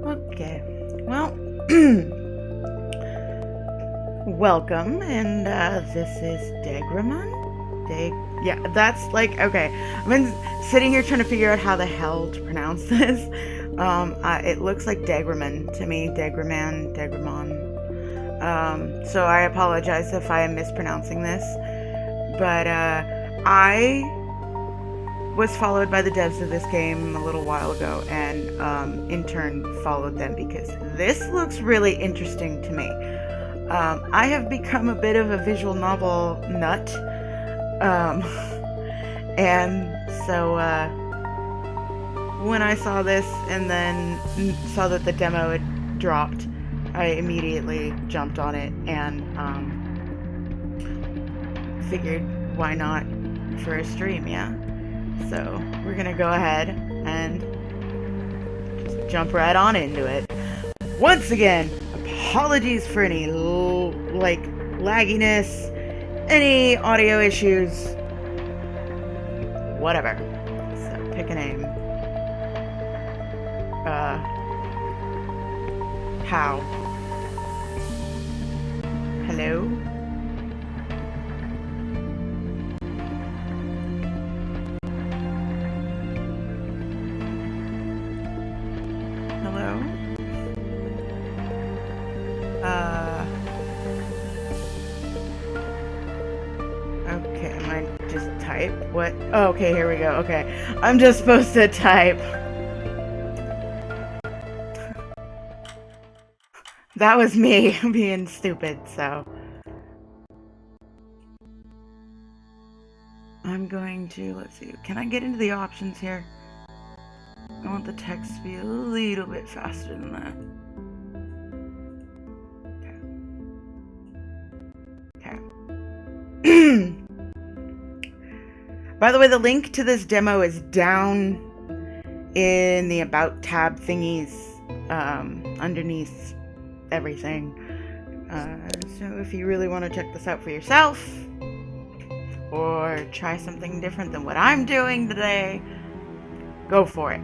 Okay, well, welcome, and this is Degraman? Yeah, that's like, okay, I've been sitting here trying to figure out how the hell to pronounce this. It looks like Degraman to me, Degraman. So I apologize if I am mispronouncing this, but I was followed by the devs of this game a little while ago, and in turn followed them because this looks really interesting to me. I have become a bit of a visual novel nut, and so when I saw this and then saw that the demo had dropped, I immediately jumped on it and figured why not for a stream, yeah? So we're gonna go ahead and just jump right on into it. Once again, apologies for any lagginess, any audio issues, whatever. So pick a name. How? Hello? Hello? Okay, am I just type? What? Oh, okay, here we go. Okay, I'm just supposed to type. That was me being stupid, so. I'm going to, let's see, can I get into the options here? I want the text to be a little bit faster than that. Okay. By the way, the link to this demo is down in the About tab thingies, underneath everything. So if you really want to check this out for yourself, or try something different than what I'm doing today, go for it.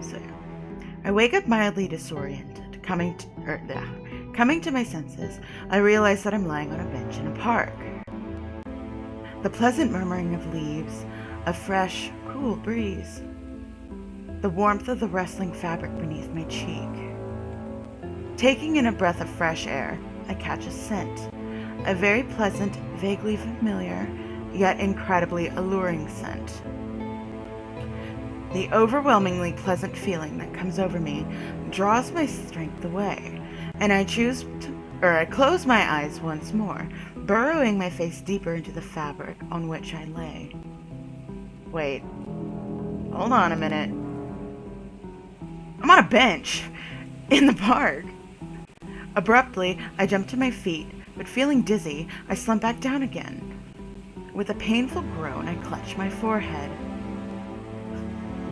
So I wake up mildly disoriented. Coming to my senses, I realize that I'm lying on a bench in a park. The pleasant murmuring of leaves, a fresh, cool breeze, the warmth of the rustling fabric beneath my cheek. Taking in a breath of fresh air, I catch a scent, a very pleasant, vaguely familiar, yet incredibly alluring scent. The overwhelmingly pleasant feeling that comes over me draws my strength away, and I close my eyes once more, burrowing my face deeper into the fabric on which I lay. Wait, hold on a minute. I'm on a bench in the park. Abruptly, I jump to my feet, but feeling dizzy, I slump back down again. With a painful groan, I clutch my forehead.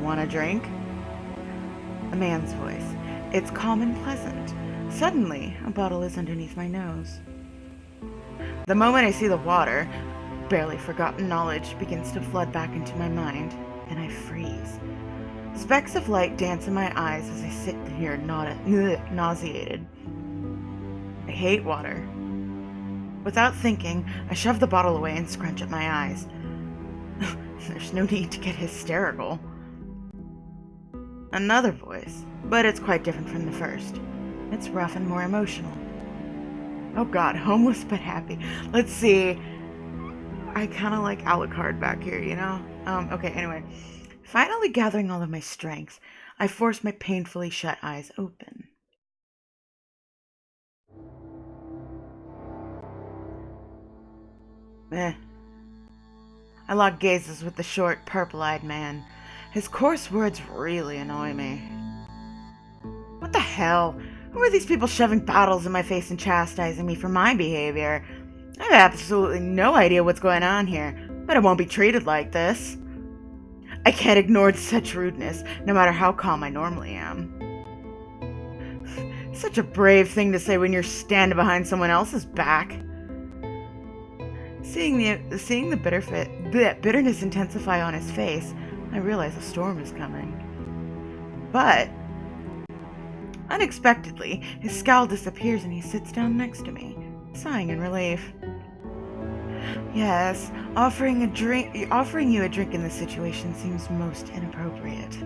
Want a drink? A man's voice. It's calm and pleasant. Suddenly, a bottle is underneath my nose. The moment I see the water, barely forgotten knowledge begins to flood back into my mind, and I freeze. Specks of light dance in my eyes as I sit here nauseated. I hate water. Without thinking, I shove the bottle away and scrunch at my eyes. There's no need to get hysterical. Another voice, but it's quite different from the first. It's rough and more emotional. Oh god, homeless but happy. Let's see. I kind of like Alucard back here, you know? Okay, anyway. Finally gathering all of my strength, I force my painfully shut eyes open. I lock gazes with the short, purple-eyed man. His coarse words really annoy me. What the hell? Who are these people shoving bottles in my face and chastising me for my behavior? I have absolutely no idea what's going on here, but I won't be treated like this. I can't ignore such rudeness, no matter how calm I normally am. Such a brave thing to say when you're standing behind someone else's back. Seeing the bitterness intensify on his face, I realize a storm is coming. But unexpectedly, his scowl disappears and he sits down next to me, sighing in relief. Yes, offering you a drink in this situation seems most inappropriate.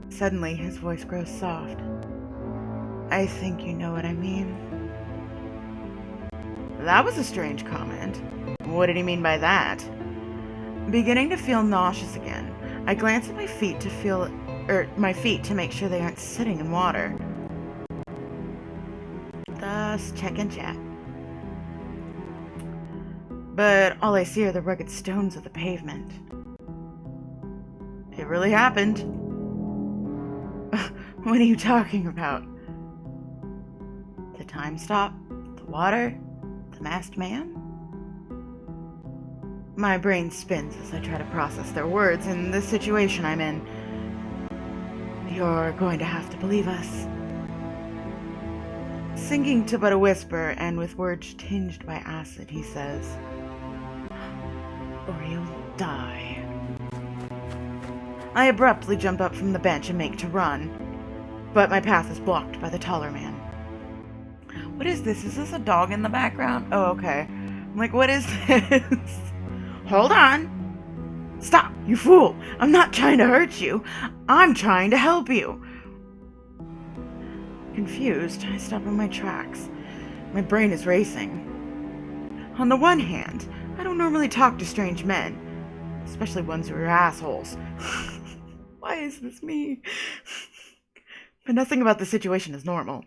Suddenly, his voice grows soft. I think you know what I mean. That was a strange comment. What did he mean by that? Beginning to feel nauseous again, I glance at my feet to make sure they aren't sitting in water. Thus, check and chat. But all I see are the rugged stones of the pavement. It really happened. What are you talking about? The time stop? The water? The masked man? My brain spins as I try to process their words and the situation I'm in. You're going to have to believe us. Sinking to but a whisper and with words tinged by acid, he says, or you'll die. I abruptly jump up from the bench and make to run, but my path is blocked by the taller man. What is this? Is this a dog in the background? Oh, okay. I'm like, what is this? Hold on. Stop, you fool. I'm not trying to hurt you. I'm trying to help you. Confused, I stop in my tracks. My brain is racing. On the one hand, I don't normally talk to strange men, especially ones who are assholes. Why is this me? But nothing about the situation is normal.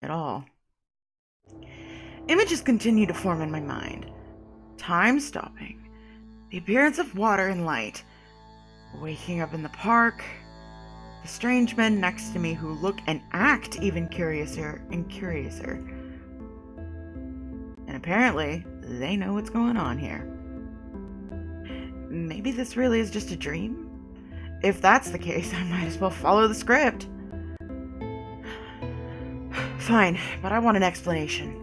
At all. Images continue to form in my mind. Time stopping. The appearance of water and light. Waking up in the park. The strange men next to me who look and act even curiouser and curiouser. And apparently, they know what's going on here. Maybe this really is just a dream? If that's the case, I might as well follow the script. Fine, but I want an explanation.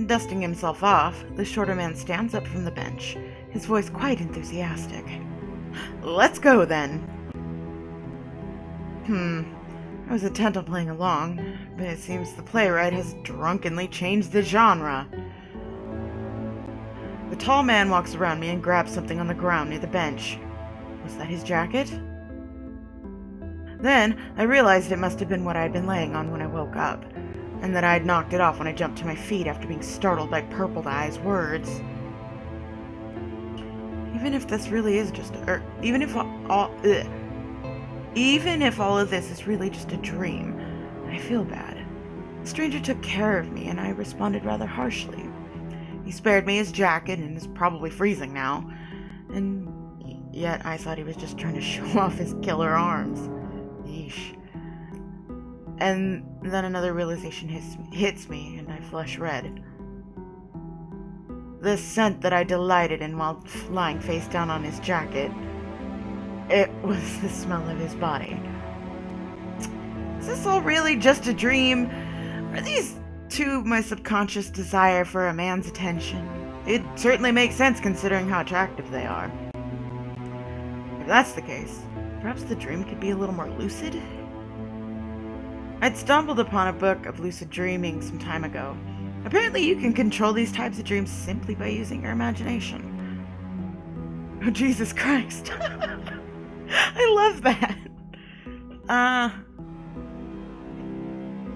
Dusting himself off, the shorter man stands up from the bench, his voice quite enthusiastic. Let's go, then. I was intent on playing along, but it seems the playwright has drunkenly changed the genre. The tall man walks around me and grabs something on the ground near the bench. Was that his jacket? Then, I realized it must have been what I had been laying on when I woke up, and that I had knocked it off when I jumped to my feet after being startled by Purple Eye's words. Even if this really is just even if all of this is really just a dream, I feel bad. The stranger took care of me, and I responded rather harshly. He spared me his jacket and is probably freezing now, and yet I thought he was just trying to show off his killer arms. Yeesh. And then another realization hits me, and I flush red. The scent that I delighted in while lying face down on his jacket, it was the smell of his body. Is this all really just a dream? Are these two my subconscious desire for a man's attention? It certainly makes sense considering how attractive they are. If that's the case, perhaps the dream could be a little more lucid? I'd stumbled upon a book of lucid dreaming some time ago. Apparently you can control these types of dreams simply by using your imagination. Oh, Jesus Christ. I love that.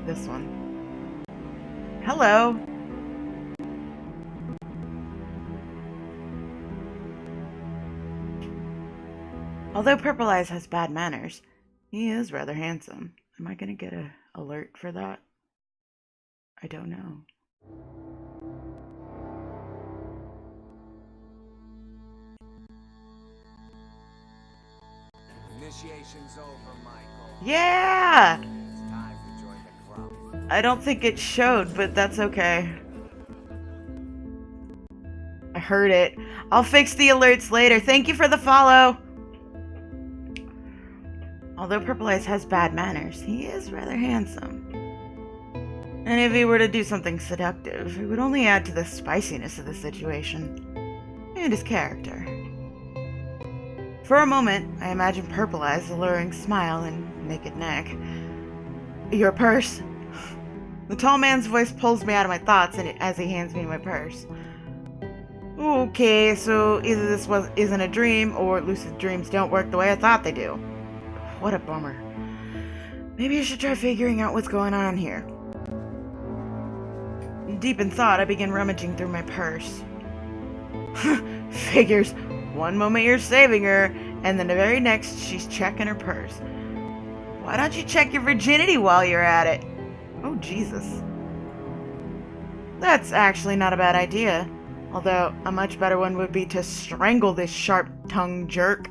This one. Hello. Although Purple Eyes has bad manners, he is rather handsome. Am I gonna get an alert for that? I don't know. Initiation's over, Michael. Yeah! It's time to join the club. I don't think it showed, but that's okay. I heard it. I'll fix the alerts later. Thank you for the follow. Although Purple Eyes has bad manners, he is rather handsome. And if he were to do something seductive, it would only add to the spiciness of the situation and his character. For a moment, I imagined Purple Eye's alluring smile and naked neck. Your purse. The tall man's voice pulls me out of my thoughts as he hands me my purse. Okay, so either this isn't a dream, or lucid dreams don't work the way I thought they do. What a bummer. Maybe I should try figuring out what's going on here. Deep in thought, I begin rummaging through my purse. Figures. One moment you're saving her, and then the very next she's checking her purse. Why don't you check your virginity while you're at it? Oh, Jesus. That's actually not a bad idea. Although, a much better one would be to strangle this sharp-tongued jerk.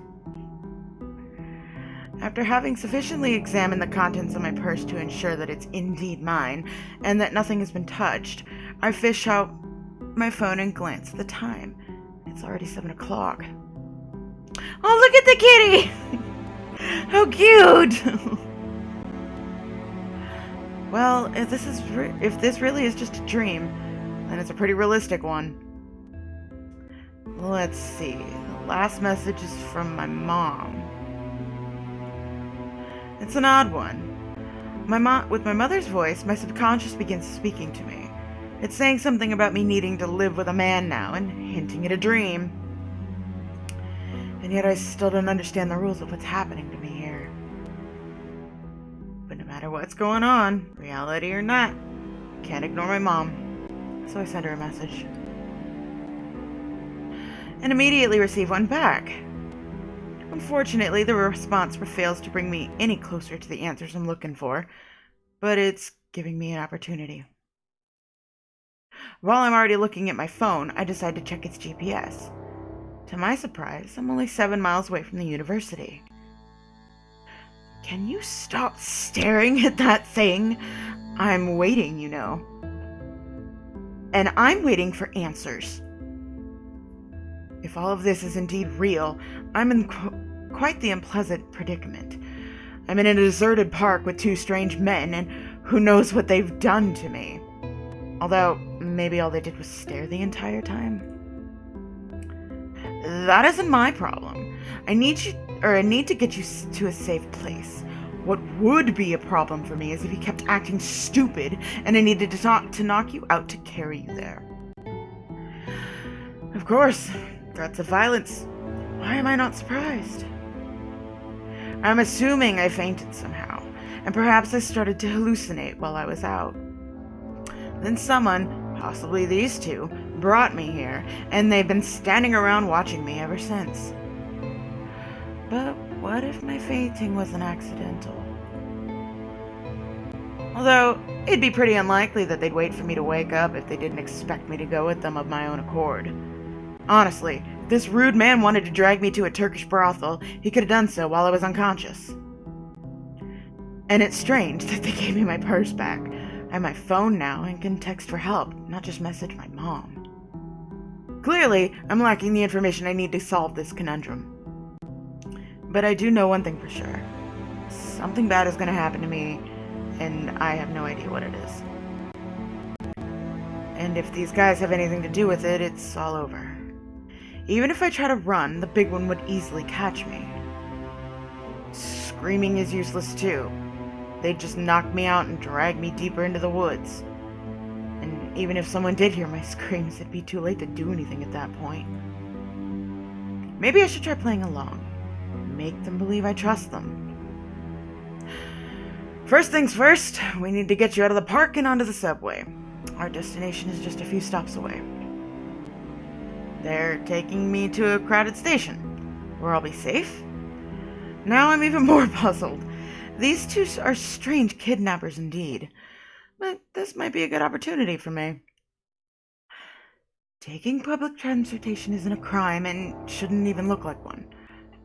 After having sufficiently examined the contents of my purse to ensure that it's indeed mine, and that nothing has been touched, I fish out my phone and glance at the time. It's already 7 o'clock. Oh, look at the kitty! How cute! Well, if this really is just a dream, then it's a pretty realistic one. Let's see. The last message is from my mom. It's an odd one. With my mother's voice, my subconscious begins speaking to me. It's saying something about me needing to live with a man now and hinting at a dream. And yet I still don't understand the rules of what's happening to me here. But no matter what's going on, reality or not, can't ignore my mom. So I send her a message. And immediately receive one back. Unfortunately, the response fails to bring me any closer to the answers I'm looking for, but it's giving me an opportunity. While I'm already looking at my phone, I decide to check its GPS. To my surprise, I'm only 7 miles away from the university. Can you stop staring at that thing? I'm waiting, you know. And I'm waiting for answers. If all of this is indeed real, I'm in quite the unpleasant predicament. I'm in a deserted park with 2 strange men, and who knows what they've done to me. Although, maybe all they did was stare the entire time. That isn't my problem. I need to get you to a safe place. What would be a problem for me is if you kept acting stupid, and I needed to knock you out to carry you there. Of course, threats of violence. Why am I not surprised? I'm assuming I fainted somehow, and perhaps I started to hallucinate while I was out. Then someone, possibly these 2, brought me here, and they've been standing around watching me ever since. But what if my fainting wasn't accidental? Although, it'd be pretty unlikely that they'd wait for me to wake up if they didn't expect me to go with them of my own accord. Honestly, if this rude man wanted to drag me to a Turkish brothel, he could have done so while I was unconscious. And it's strange that they gave me my purse back. I have my phone now and can text for help, not just message my mom. Clearly, I'm lacking the information I need to solve this conundrum. But I do know one thing for sure. Something bad is going to happen to me, and I have no idea what it is. And if these guys have anything to do with it, it's all over. Even if I try to run, the big one would easily catch me. Screaming is useless too. They'd just knock me out and drag me deeper into the woods. And even if someone did hear my screams, it'd be too late to do anything at that point. Maybe I should try playing along. Make them believe I trust them. First things first, we need to get you out of the park and onto the subway. Our destination is just a few stops away. They're taking me to a crowded station, where I'll be safe. Now I'm even more puzzled. These 2 are strange kidnappers indeed, but this might be a good opportunity for me. Taking public transportation isn't a crime and shouldn't even look like one.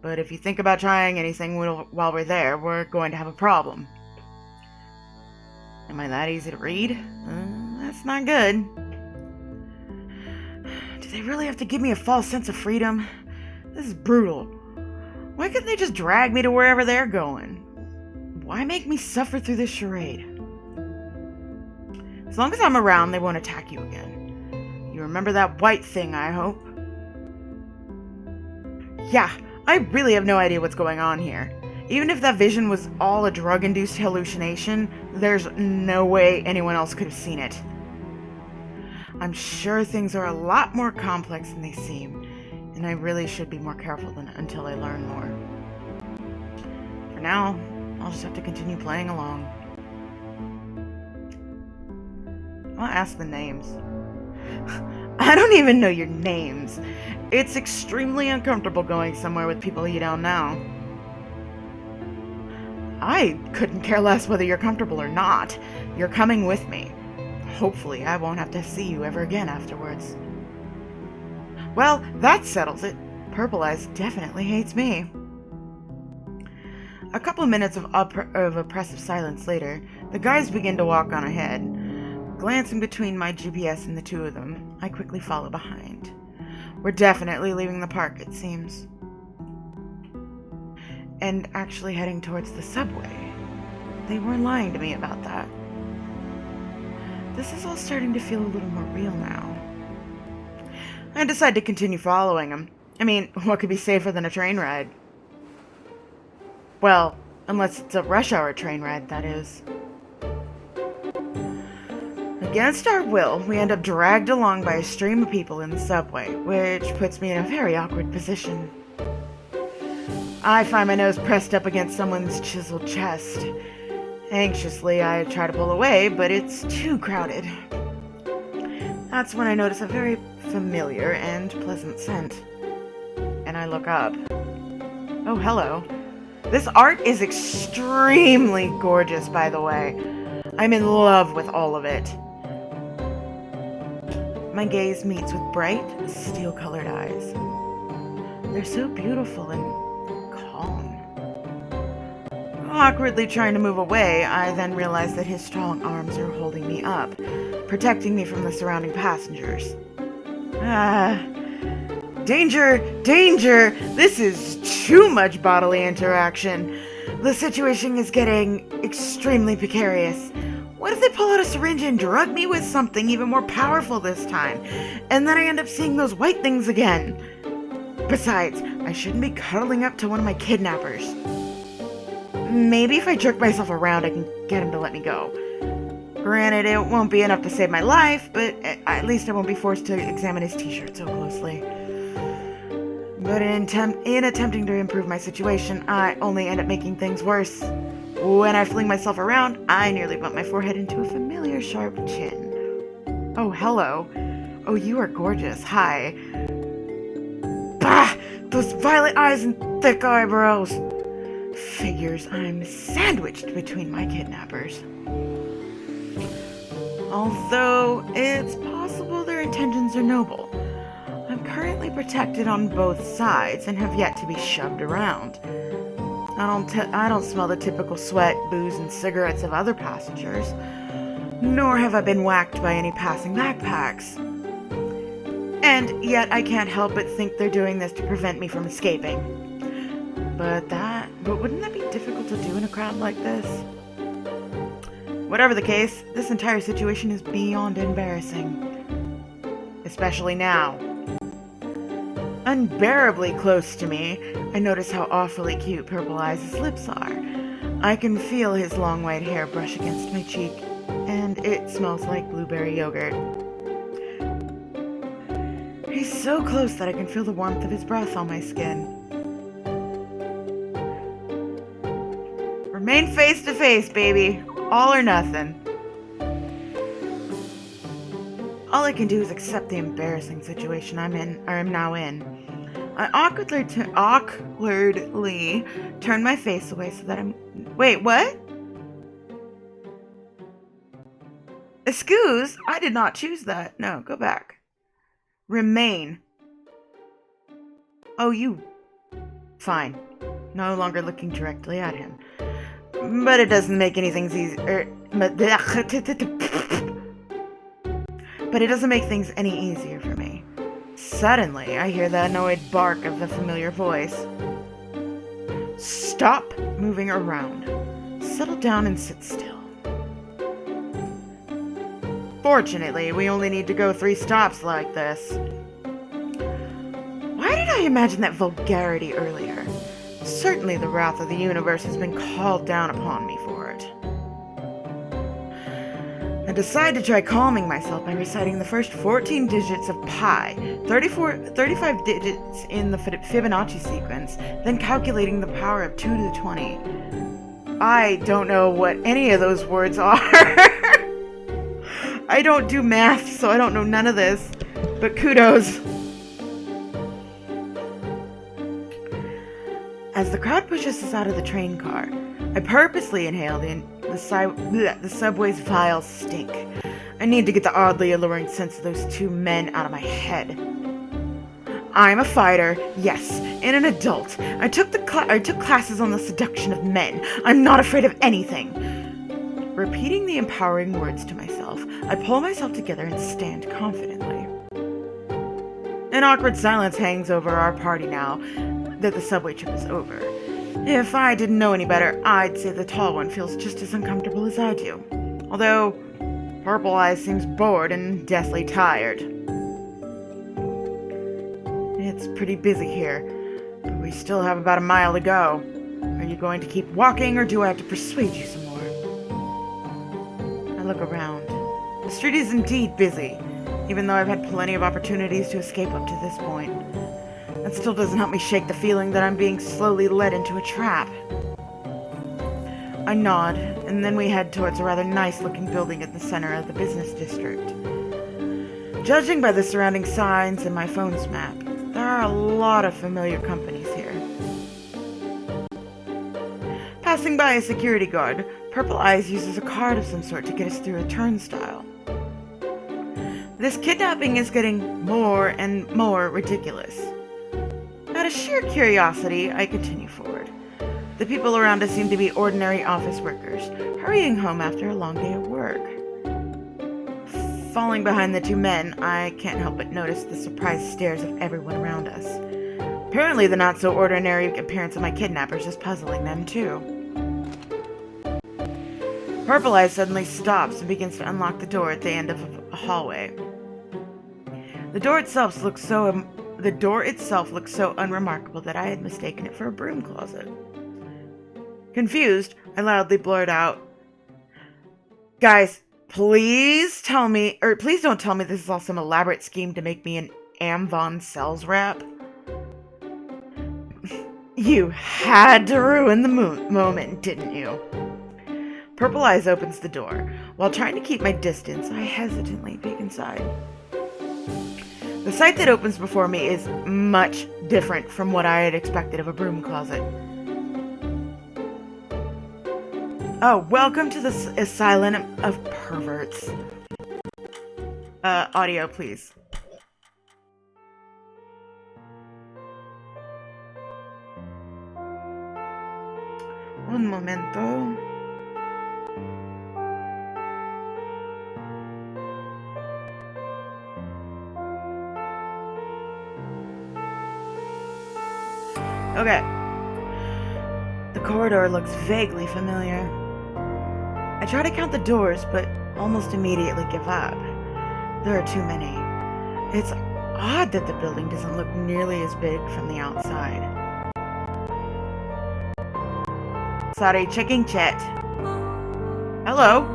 But if you think about trying anything while we're there, we're going to have a problem. Am I that easy to read? That's not good. Do they really have to give me a false sense of freedom? This is brutal. Why couldn't they just drag me to wherever they're going? Why make me suffer through this charade? As long as I'm around, they won't attack you again. You remember that white thing, I hope? Yeah, I really have no idea what's going on here. Even if that vision was all a drug-induced hallucination, there's no way anyone else could have seen it. I'm sure things are a lot more complex than they seem, and I really should be more careful until I learn more. For now, I'll just have to continue playing along. I'll ask the names. I don't even know your names. It's extremely uncomfortable going somewhere with people you don't know. I couldn't care less whether you're comfortable or not. You're coming with me. Hopefully, I won't have to see you ever again afterwards. Well, that settles it. Purple Eyes definitely hates me. A couple minutes of oppressive silence later, the guys begin to walk on ahead. Glancing between my GPS and the two of them, I quickly follow behind. We're definitely leaving the park, it seems. And actually heading towards the subway. They weren't lying to me about that. This is all starting to feel a little more real now. I decide to continue following them. I mean, what could be safer than a train ride? Well, unless it's a rush hour train ride, that is. Against our will, we end up dragged along by a stream of people in the subway, which puts me in a very awkward position. I find my nose pressed up against someone's chiseled chest. Anxiously, I try to pull away, but it's too crowded. That's when I notice a very familiar and pleasant scent. And I look up. Oh, hello. This art is extremely gorgeous, by the way. I'm in love with all of it. My gaze meets with bright, steel-colored eyes. They're so beautiful and calm. Awkwardly trying to move away, I then realize that his strong arms are holding me up, protecting me from the surrounding passengers. Danger! Danger! This is too much bodily interaction. The situation is getting extremely precarious. What if they pull out a syringe and drug me with something even more powerful this time, and then I end up seeing those white things again? Besides, I shouldn't be cuddling up to one of my kidnappers. Maybe if I jerk myself around, I can get him to let me go. Granted, it won't be enough to save my life, but at least I won't be forced to examine his t-shirt so closely. But in attempting to improve my situation, I only end up making things worse. When I fling myself around, I nearly bump my forehead into a familiar sharp chin. Oh, hello. Oh, you are gorgeous. Hi. Bah! Those violet eyes and thick eyebrows. Figures I'm sandwiched between my kidnappers. Although it's possible their intentions are noble. I'm currently protected on both sides and have yet to be shoved around. I don't smell the typical sweat, booze, and cigarettes of other passengers, nor have I been whacked by any passing backpacks. And yet I can't help but think they're doing this to prevent me from escaping. But wouldn't that be difficult to do in a crowd like this? Whatever the case, this entire situation is beyond embarrassing. Especially now. Unbearably close to me, I notice how awfully cute Purple Eyes' lips are. I can feel his long white hair brush against my cheek, and it smells like blueberry yogurt. He's so close that I can feel the warmth of his breath on my skin. Remain face to face, baby. All or nothing. All I can do is accept the embarrassing situation I'm now in. I awkwardly turn my face away so that I'm... Wait, what? Excuse? I did not choose that. No, go back. Remain. Oh, you... Fine. No longer looking directly at him. But it doesn't make anything easier. But it doesn't make things any easier for me. Suddenly, I hear the annoyed bark of the familiar voice. Stop moving around. Settle down and sit still. Fortunately, we only need to go 3 stops like this. Why did I imagine that vulgarity earlier? Certainly the wrath of the universe has been called down upon me for it. I decide to try calming myself by reciting the first 14 digits of pi, 35 digits in the Fibonacci sequence, then calculating the power of 2 to the 20. I don't know what any of those words are. I don't do math, so I don't know none of this, but kudos. As the crowd pushes us out of the train car, I purposely inhale the subway's vile stink. I need to get the oddly alluring sense of those 2 men out of my head. I'm a fighter, yes, and an adult. I took classes on the seduction of men. I'm not afraid of anything. Repeating the empowering words to myself, I pull myself together and stand confidently. An awkward silence hangs over our party now that the subway trip is over. If I didn't know any better, I'd say the tall one feels just as uncomfortable as I do. Although, Purple Eyes seems bored and deathly tired. It's pretty busy here, but we still have about a mile to go. Are you going to keep walking, or do I have to persuade you some more? I look around. The street is indeed busy, even though I've had plenty of opportunities to escape up to this point. That still doesn't help me shake the feeling that I'm being slowly led into a trap. I nod, and then we head towards a rather nice-looking building in the center of the business district. Judging by the surrounding signs and my phone's map, there are a lot of familiar companies here. Passing by a security guard, Purple Eyes uses a card of some sort to get us through a turnstile. This kidnapping is getting more and more ridiculous. Out of sheer curiosity, I continue forward. The people around us seem to be ordinary office workers, hurrying home after a long day of work. Falling behind the 2 men, I can't help but notice the surprised stares of everyone around us. Apparently the not-so-ordinary appearance of my kidnappers is puzzling them, too. Purple Eyes suddenly stops and begins to unlock the door at the end of a hallway. The door itself looks so unremarkable that I had mistaken it for a broom closet. Confused, I loudly blurt out, "Guys, please don't tell me this is all some elaborate scheme to make me an Amvon sales rep. You had to ruin the moment, didn't you?" Purple Eyes opens the door. While trying to keep my distance, I hesitantly peek inside. The sight that opens before me is much different from what I had expected of a broom closet. Oh, welcome to the asylum of perverts. Audio, please. Un momento. Okay. The corridor looks vaguely familiar. I try to count the doors, but almost immediately give up. There are too many. It's odd that the building doesn't look nearly as big from the outside. Sorry, checking chat. Hello?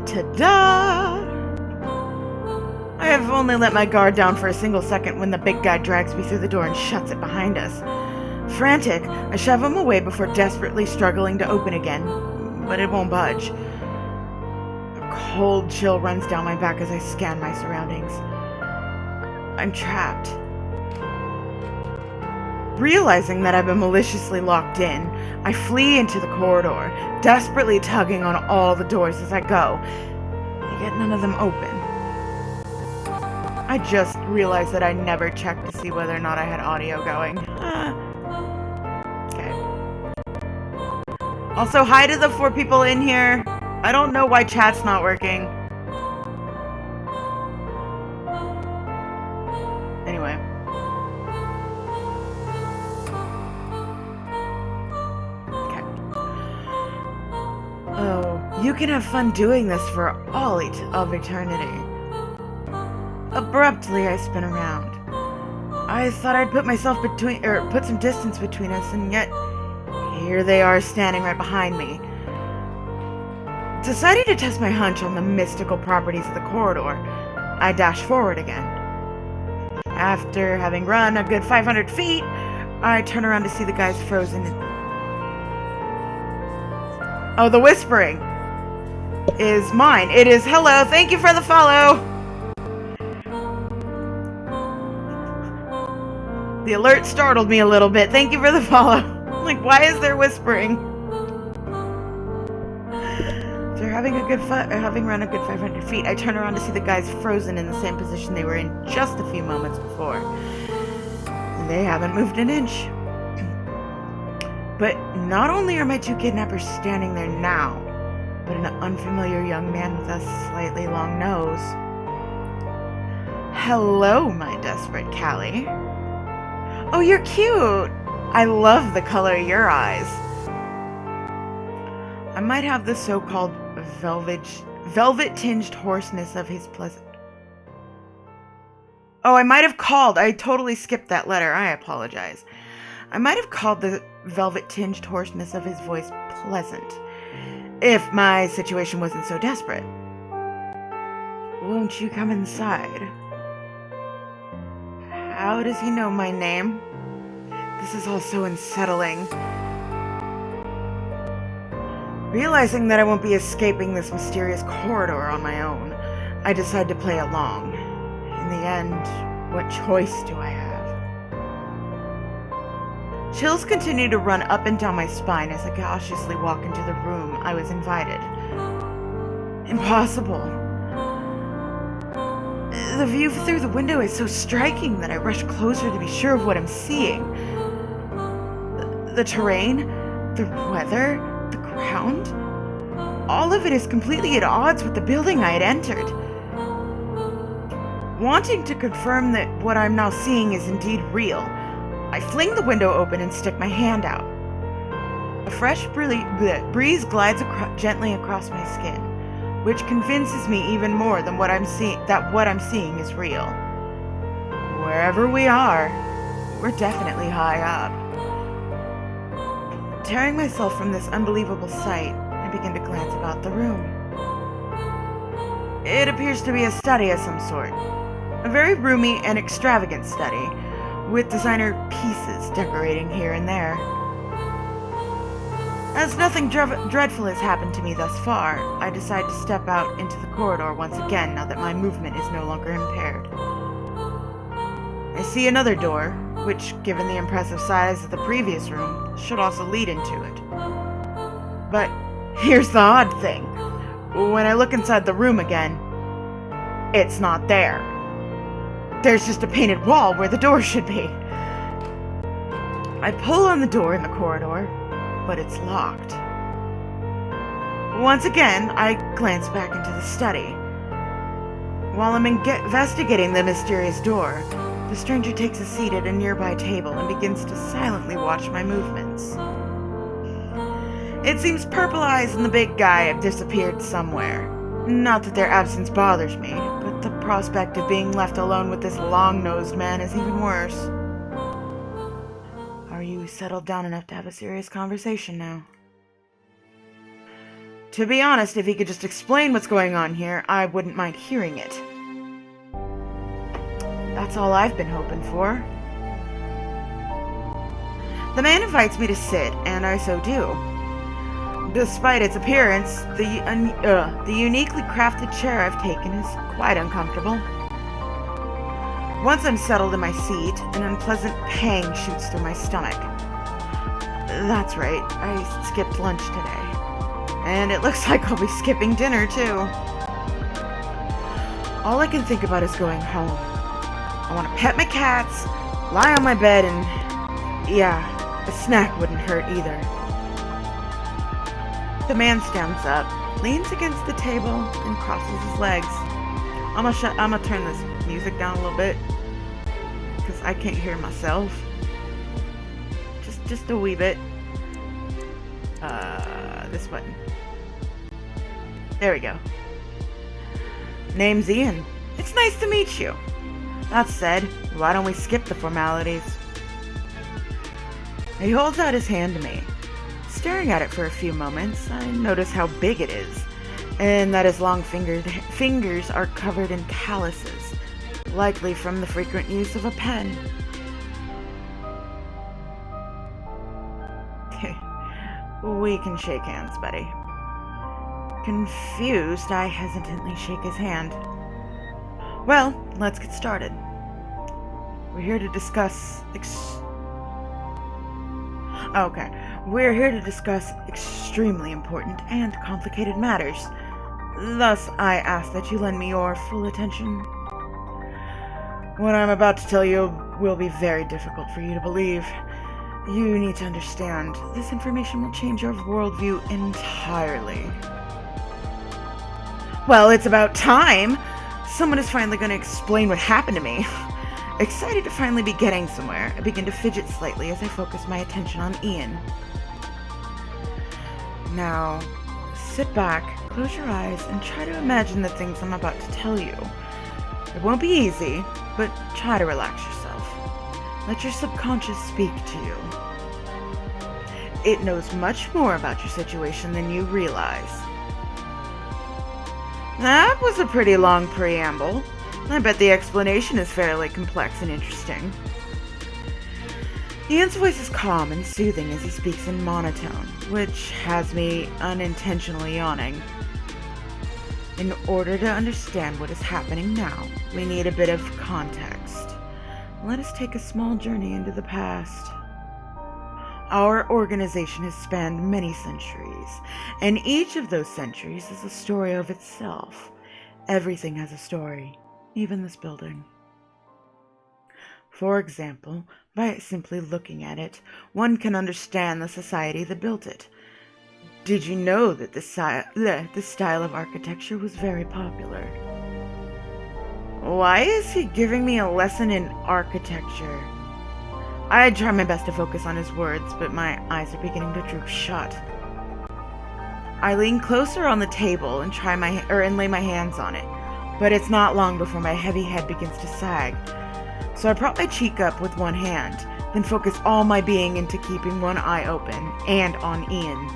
Ta-da! I have only let my guard down for a single second when the big guy drags me through the door and shuts it behind us. Frantic, I shove him away before desperately struggling to open again, but it won't budge. A cold chill runs down my back as I scan my surroundings. I'm trapped. Realizing that I've been maliciously locked in, I flee into the corridor, desperately tugging on all the doors as I go, yet none of them open. I just realized that I never checked to see whether or not I had audio going. Okay. Also, hi to the 4 people in here. I don't know why chat's not working. Anyway. Okay. Oh, You can have fun doing this for all of eternity. Abruptly, I spin around. I thought I'd put some distance between us, and yet here they are standing right behind me. Deciding to test my hunch on the mystical properties of the corridor, I dash forward again. After having run a good 500 feet, I turn around to see the guys frozen. Oh, the whispering is mine. It is, hello, thank you for the follow. The alert startled me a little bit. Thank you for the follow. Like, why is there whispering? After having run a good 500 feet, I turn around to see the guys frozen in the same position they were in just a few moments before. They haven't moved an inch. But not only are my two kidnappers standing there now, but an unfamiliar young man with a slightly long nose. Hello, my desperate Callie. Oh, you're cute! I love the color of your eyes. I might have the so-called velvet-tinged hoarseness of his pleasant... Oh, I totally skipped that letter. I apologize. I might have called the velvet-tinged hoarseness of his voice pleasant, if my situation wasn't so desperate. Won't you come inside? How does he know my name? This is all so unsettling. Realizing that I won't be escaping this mysterious corridor on my own, I decide to play along. In the end, what choice do I have? Chills continue to run up and down my spine as I cautiously walk into the room I was invited. Impossible. The view through the window is so striking that I rush closer to be sure of what I'm seeing. The terrain, the weather, the ground, all of it is completely at odds with the building I had entered. Wanting to confirm that what I'm now seeing is indeed real, I fling the window open and stick my hand out. A fresh breeze glides gently across my skin, which convinces me even more than what I'm seeing is real. Wherever we are, we're definitely high up. Tearing myself from this unbelievable sight, I begin to glance about the room. It appears to be a study of some sort. A very roomy and extravagant study, with designer pieces decorating here and there. As nothing dreadful has happened to me thus far, I decide to step out into the corridor once again now that my movement is no longer impaired. I see another door, which, given the impressive size of the previous room, should also lead into it. But here's the odd thing. When I look inside the room again, it's not there. There's just a painted wall where the door should be. I pull on the door in the corridor, but it's locked. Once again, I glance back into the study. While I'm investigating the mysterious door, the stranger takes a seat at a nearby table and begins to silently watch my movements. It seems Purple Eyes and the big guy have disappeared somewhere. Not that their absence bothers me, but the prospect of being left alone with this long-nosed man is even worse. Are you settled down enough to have a serious conversation now? To be honest, if he could just explain what's going on here, I wouldn't mind hearing it. That's all I've been hoping for. The man invites me to sit, and I so do. Despite its appearance, the uniquely crafted chair I've taken is quite uncomfortable. Once I'm settled in my seat, an unpleasant pang shoots through my stomach. That's right, I skipped lunch today. And it looks like I'll be skipping dinner, too. All I can think about is going home. I want to pet my cats, lie on my bed, and yeah, a snack wouldn't hurt either. The man stands up, leans against the table, and crosses his legs. I'm gonna turn this music down a little bit, because I can't hear myself. Just a wee bit. This button. There we go. Name's Ian. It's nice to meet you. That said, why don't we skip the formalities? He holds out his hand to me. Staring at it for a few moments, I notice how big it is, and that his long fingers are covered in calluses, likely from the frequent use of a pen. We can shake hands, buddy. Confused, I hesitantly shake his hand. Well, let's get started. We're here to discuss We're here to discuss extremely important and complicated matters. Thus, I ask that you lend me your full attention. What I'm about to tell you will be very difficult for you to believe. You need to understand, this information will change your worldview entirely. Well, it's about time! Someone is finally going to explain what happened to me. Excited to finally be getting somewhere, I begin to fidget slightly as I focus my attention on Ian. Now, sit back, close your eyes, and try to imagine the things I'm about to tell you. It won't be easy, but try to relax yourself. Let your subconscious speak to you. It knows much more about your situation than you realize. That was a pretty long preamble. I bet the explanation is fairly complex and interesting. Ian's voice is calm and soothing as he speaks in monotone, which has me unintentionally yawning. In order to understand what is happening now, we need a bit of context. Let us take a small journey into the past. Our organization has spanned many centuries, and each of those centuries is a story of itself. Everything has a story, even this building. For example, by simply looking at it, one can understand the society that built it. Did you know that this style of architecture was very popular? Why is he giving me a lesson in architecture? I try my best to focus on his words, but my eyes are beginning to droop shut. I lean closer on the table and lay my hands on it, but it's not long before my heavy head begins to sag. So I prop my cheek up with one hand, then focus all my being into keeping one eye open and on Ian.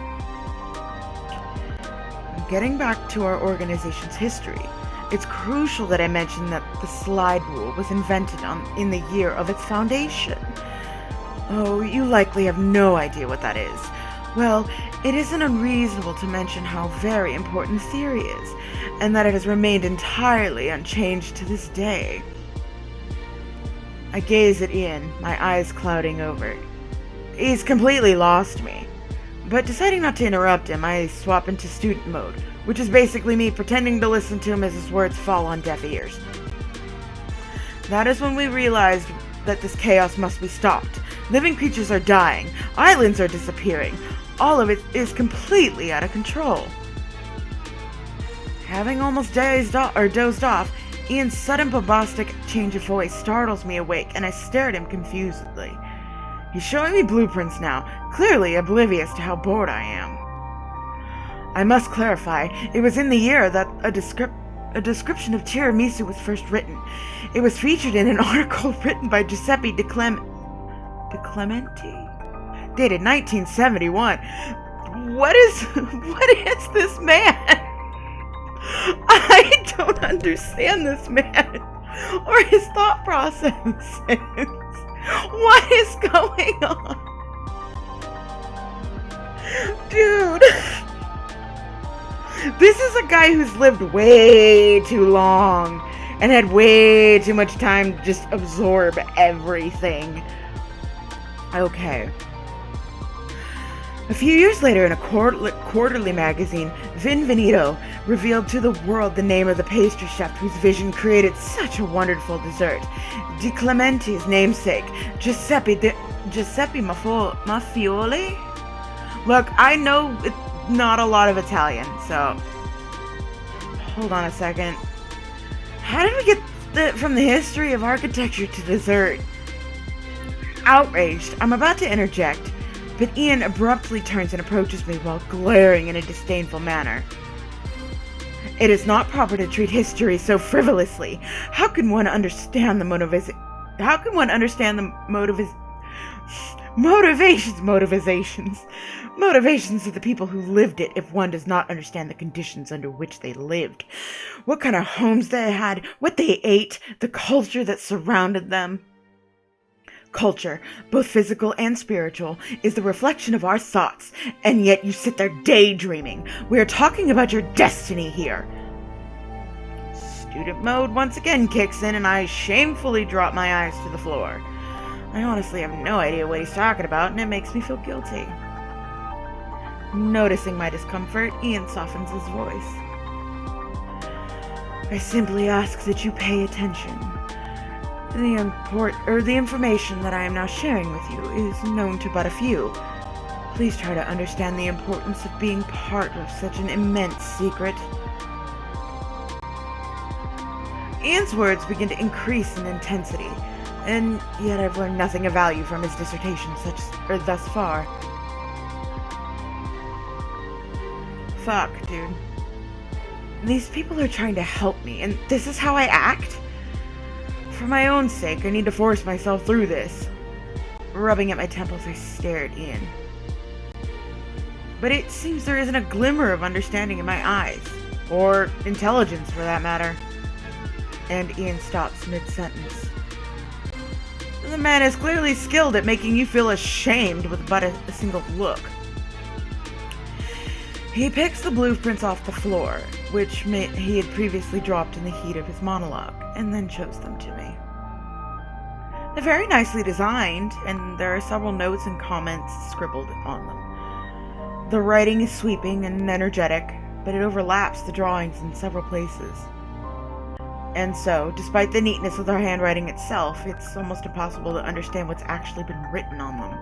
Getting back to our organization's history, it's crucial that I mention that the slide rule was invented in the year of its foundation. Oh, you likely have no idea what that is. Well, it isn't unreasonable to mention how very important the theory is, and that it has remained entirely unchanged to this day. I gaze at Ian, my eyes clouding over. He's completely lost me. But deciding not to interrupt him, I swap into student mode, which is basically me pretending to listen to him as his words fall on deaf ears. That is when we realized that this chaos must be stopped. Living creatures are dying, islands are disappearing. All of it is completely out of control. Having almost dozed off, Ian's sudden bombastic change of voice startles me awake, and I stare at him confusedly. He's showing me blueprints now, clearly oblivious to how bored I am. I must clarify, it was in the year that a description of tiramisu was first written. It was featured in an article written by Giuseppe De Clementi, dated 1971. What is this man? I don't understand this man or his thought processes. What is going on? Dude, this is a guy who's lived way too long and had way too much time to just absorb everything. Okay. A few years later, in a quarterly magazine, Vinvenito revealed to the world the name of the pastry chef whose vision created such a wonderful dessert. De Clementi's namesake, Giuseppe Maffioli? Look, I know not a lot of Italian, so hold on a second. How did we get from the history of architecture to dessert? Outraged, I'm about to interject, but Ian abruptly turns and approaches me while glaring in a disdainful manner. It is not proper to treat history so frivolously. How can one understand the motivations of the people who lived it if one does not understand the conditions under which they lived? What kind of homes they had, what they ate, the culture that surrounded them. Culture, both physical and spiritual, is the reflection of our thoughts, and yet you sit there daydreaming. We are talking about your destiny here. Student mode once again kicks in, and I shamefully drop my eyes to the floor. I honestly have no idea what he's talking about, and it makes me feel guilty. Noticing my discomfort, Ian softens his voice. I simply ask that you pay attention. The information that I am now sharing with you is known to but a few. Please try to understand the importance of being part of such an immense secret. Ian's words begin to increase in intensity, and yet I've learned nothing of value from his dissertation thus far. Fuck, dude. These people are trying to help me, and this is how I act? For my own sake, I need to force myself through this. Rubbing at my temples, I stare at Ian. But it seems there isn't a glimmer of understanding in my eyes. Or intelligence, for that matter. And Ian stops mid-sentence. The man is clearly skilled at making you feel ashamed with but a single look. He picks the blueprints off the floor, which he had previously dropped in the heat of his monologue, and then shows them to me. They're very nicely designed, and there are several notes and comments scribbled on them. The writing is sweeping and energetic, but it overlaps the drawings in several places. And so, despite the neatness of the handwriting itself, it's almost impossible to understand what's actually been written on them.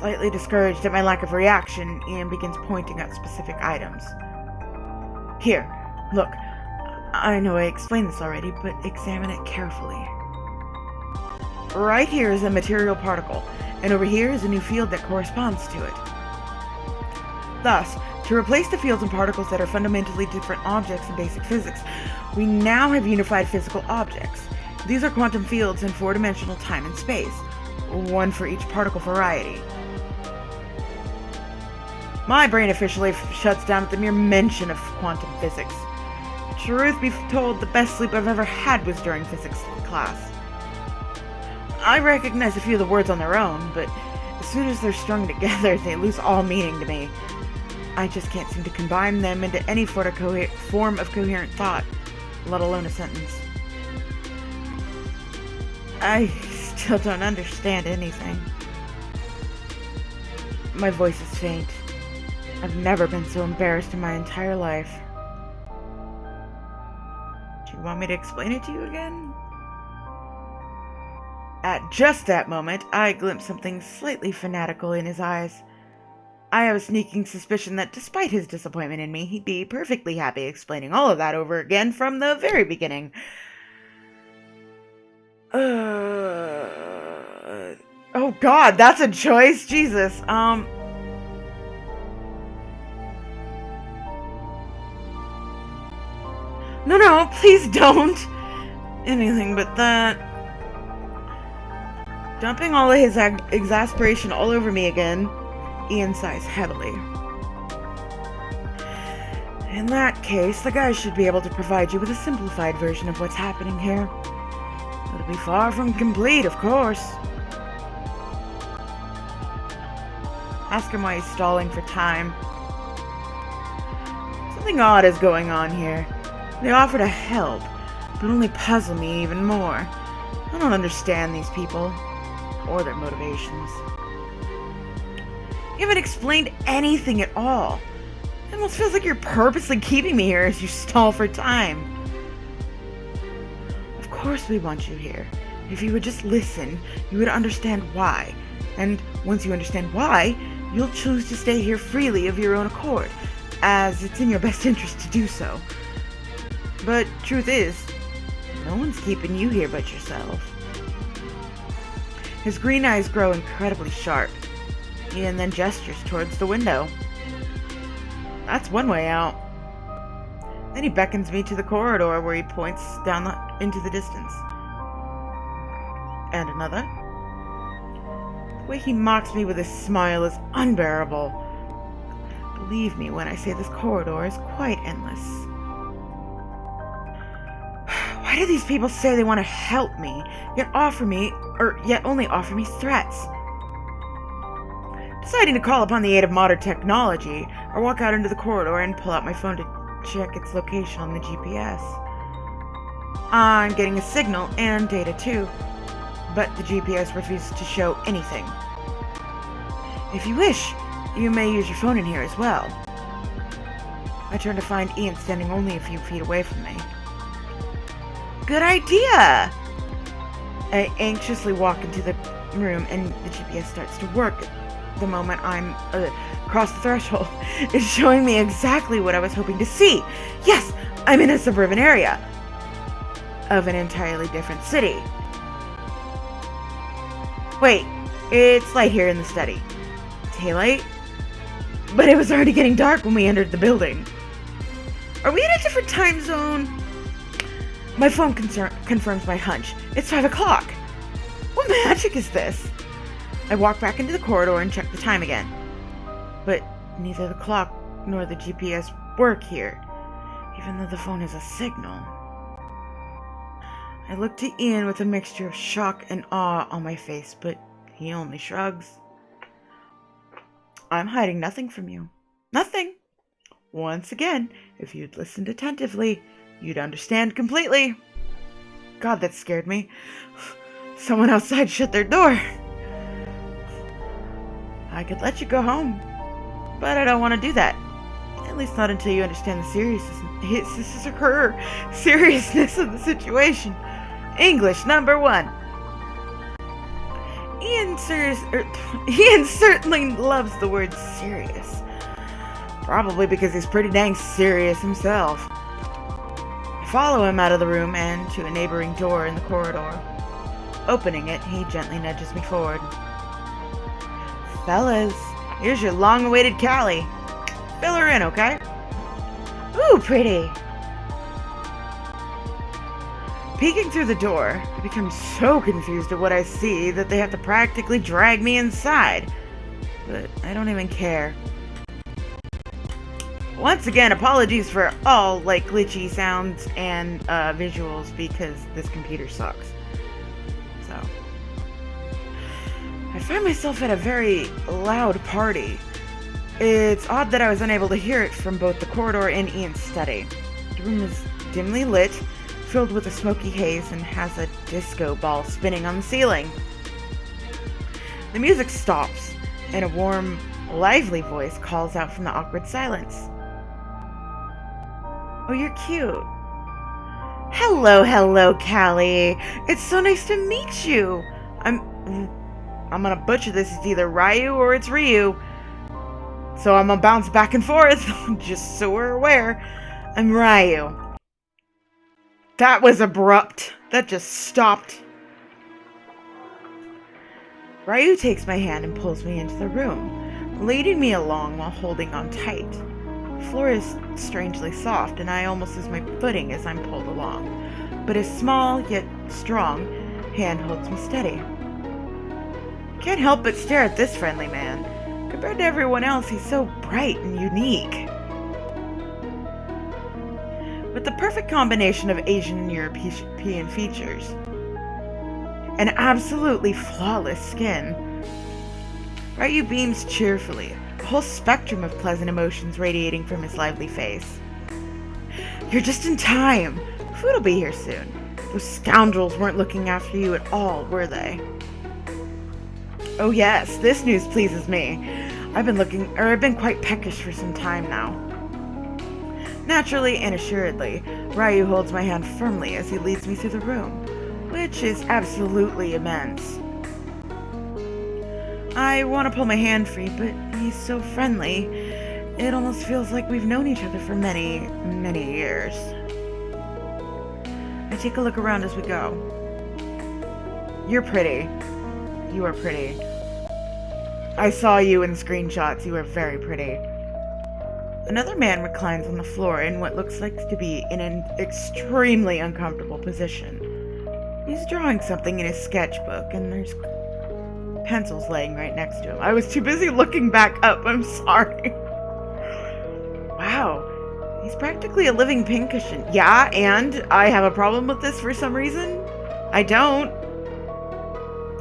Slightly discouraged at my lack of reaction, Ian begins pointing at specific items. Here, look. I know I explained this already, but examine it carefully. Right here is a material particle, and over here is a new field that corresponds to it. Thus, to replace the fields and particles that are fundamentally different objects in basic physics, we now have unified physical objects. These are quantum fields in four-dimensional time and space, one for each particle variety. My brain officially shuts down at the mere mention of quantum physics. Truth be told, the best sleep I've ever had was during physics class. I recognize a few of the words on their own, but as soon as they're strung together, they lose all meaning to me. I just can't seem to combine them into any form of coherent thought, let alone a sentence. I still don't understand anything. My voice is faint. I've never been so embarrassed in my entire life. Do you want me to explain it to you again? At just that moment, I glimpsed something slightly fanatical in his eyes. I have a sneaking suspicion that despite his disappointment in me, he'd be perfectly happy explaining all of that over again from the very beginning. Oh god, that's a choice? Jesus, No, please don't. Anything but that. Dumping all of his exasperation all over me again, Ian sighs heavily. In that case, the guys should be able to provide you with a simplified version of what's happening here. It'll be far from complete, of course. Ask him why he's stalling for time. Something odd is going on here. They offer to help, but only puzzle me even more. I don't understand these people, or their motivations. You haven't explained anything at all. It almost feels like you're purposely keeping me here as you stall for time. Of course we want you here. If you would just listen, you would understand why. And once you understand why, you'll choose to stay here freely of your own accord, as it's in your best interest to do so. But truth is, no one's keeping you here but yourself. His green eyes grow incredibly sharp. Ian then gestures towards the window. That's one way out. Then he beckons me to the corridor where he points down into the distance. And another. The way he mocks me with his smile is unbearable. Believe me when I say this corridor is quite endless. Why do these people say they want to help me, yet only offer me threats? Deciding to call upon the aid of modern technology, I walk out into the corridor and pull out my phone to check its location on the GPS. I'm getting a signal and data too, but the GPS refuses to show anything. If you wish, you may use your phone in here as well. I turn to find Ian standing only a few feet away from me. Good idea! I anxiously walk into the room and the GPS starts to work. The moment I'm across the threshold, it's showing me exactly what I was hoping to see. Yes, I'm in a suburban area of an entirely different city. Wait, it's light here in the study. Daylight? But it was already getting dark when we entered the building. Are we in a different time zone? My phone confirms my hunch. It's 5 o'clock. What magic is this? I walk back into the corridor and check the time again. But neither the clock nor the GPS work here, even though the phone has a signal. I look to Ian with a mixture of shock and awe on my face, but he only shrugs. I'm hiding nothing from you. Nothing. Once again, if you'd listened attentively, you'd understand completely. God, that scared me. Someone outside shut their door. I could let you go home, but I don't want to do that. At least not until you understand the seriousness of the situation. English number 1. Ian certainly loves the word serious. Probably because he's pretty dang serious himself. I follow him out of the room and to a neighboring door in the corridor. Opening it, he gently nudges me forward. Fellas, here's your long-awaited Callie. Fill her in, okay? Ooh, pretty. Peeking through the door, I become so confused at what I see that they have to practically drag me inside. But I don't even care. Once again, apologies for all, glitchy sounds and visuals because this computer sucks. So, I find myself at a very loud party. It's odd that I was unable to hear it from both the corridor and Ian's study. The room is dimly lit, filled with a smoky haze, and has a disco ball spinning on the ceiling. The music stops, and a warm, lively voice calls out from the awkward silence. Oh, you're cute. Hello, Callie. It's so nice to meet you. I'm gonna butcher this. It's either Ryu or it's Ryu. So I'm gonna bounce back and forth, just so we're aware. I'm Ryu. That was abrupt. That just stopped. Ryu takes my hand and pulls me into the room, leading me along while holding on tight. The floor is strangely soft, and I almost lose my footing as I'm pulled along, but his small yet strong hand holds me steady. Can't help but stare at this friendly man. Compared to everyone else, he's so bright and unique. With the perfect combination of Asian and European features, and absolutely flawless skin, Ryu beams cheerfully, a whole spectrum of pleasant emotions radiating from his lively face. You're just in time. Food will be here soon. Those scoundrels weren't looking after you at all, were they? Oh yes, this news pleases me. I've been quite peckish for some time now. Naturally and assuredly, Ryu holds my hand firmly as he leads me through the room, which is absolutely immense. I want to pull my hand free, but he's so friendly, it almost feels like we've known each other for many, many years. I take a look around as we go. You're pretty. You are pretty. I saw you in screenshots. You are very pretty. Another man reclines on the floor in what looks like to be in an extremely uncomfortable position. He's drawing something in his sketchbook, and there's pencils laying right next to him. I was too busy looking back up, I'm sorry. Wow, he's practically a living pincushion. Yeah, and I have a problem with this for some reason? I don't.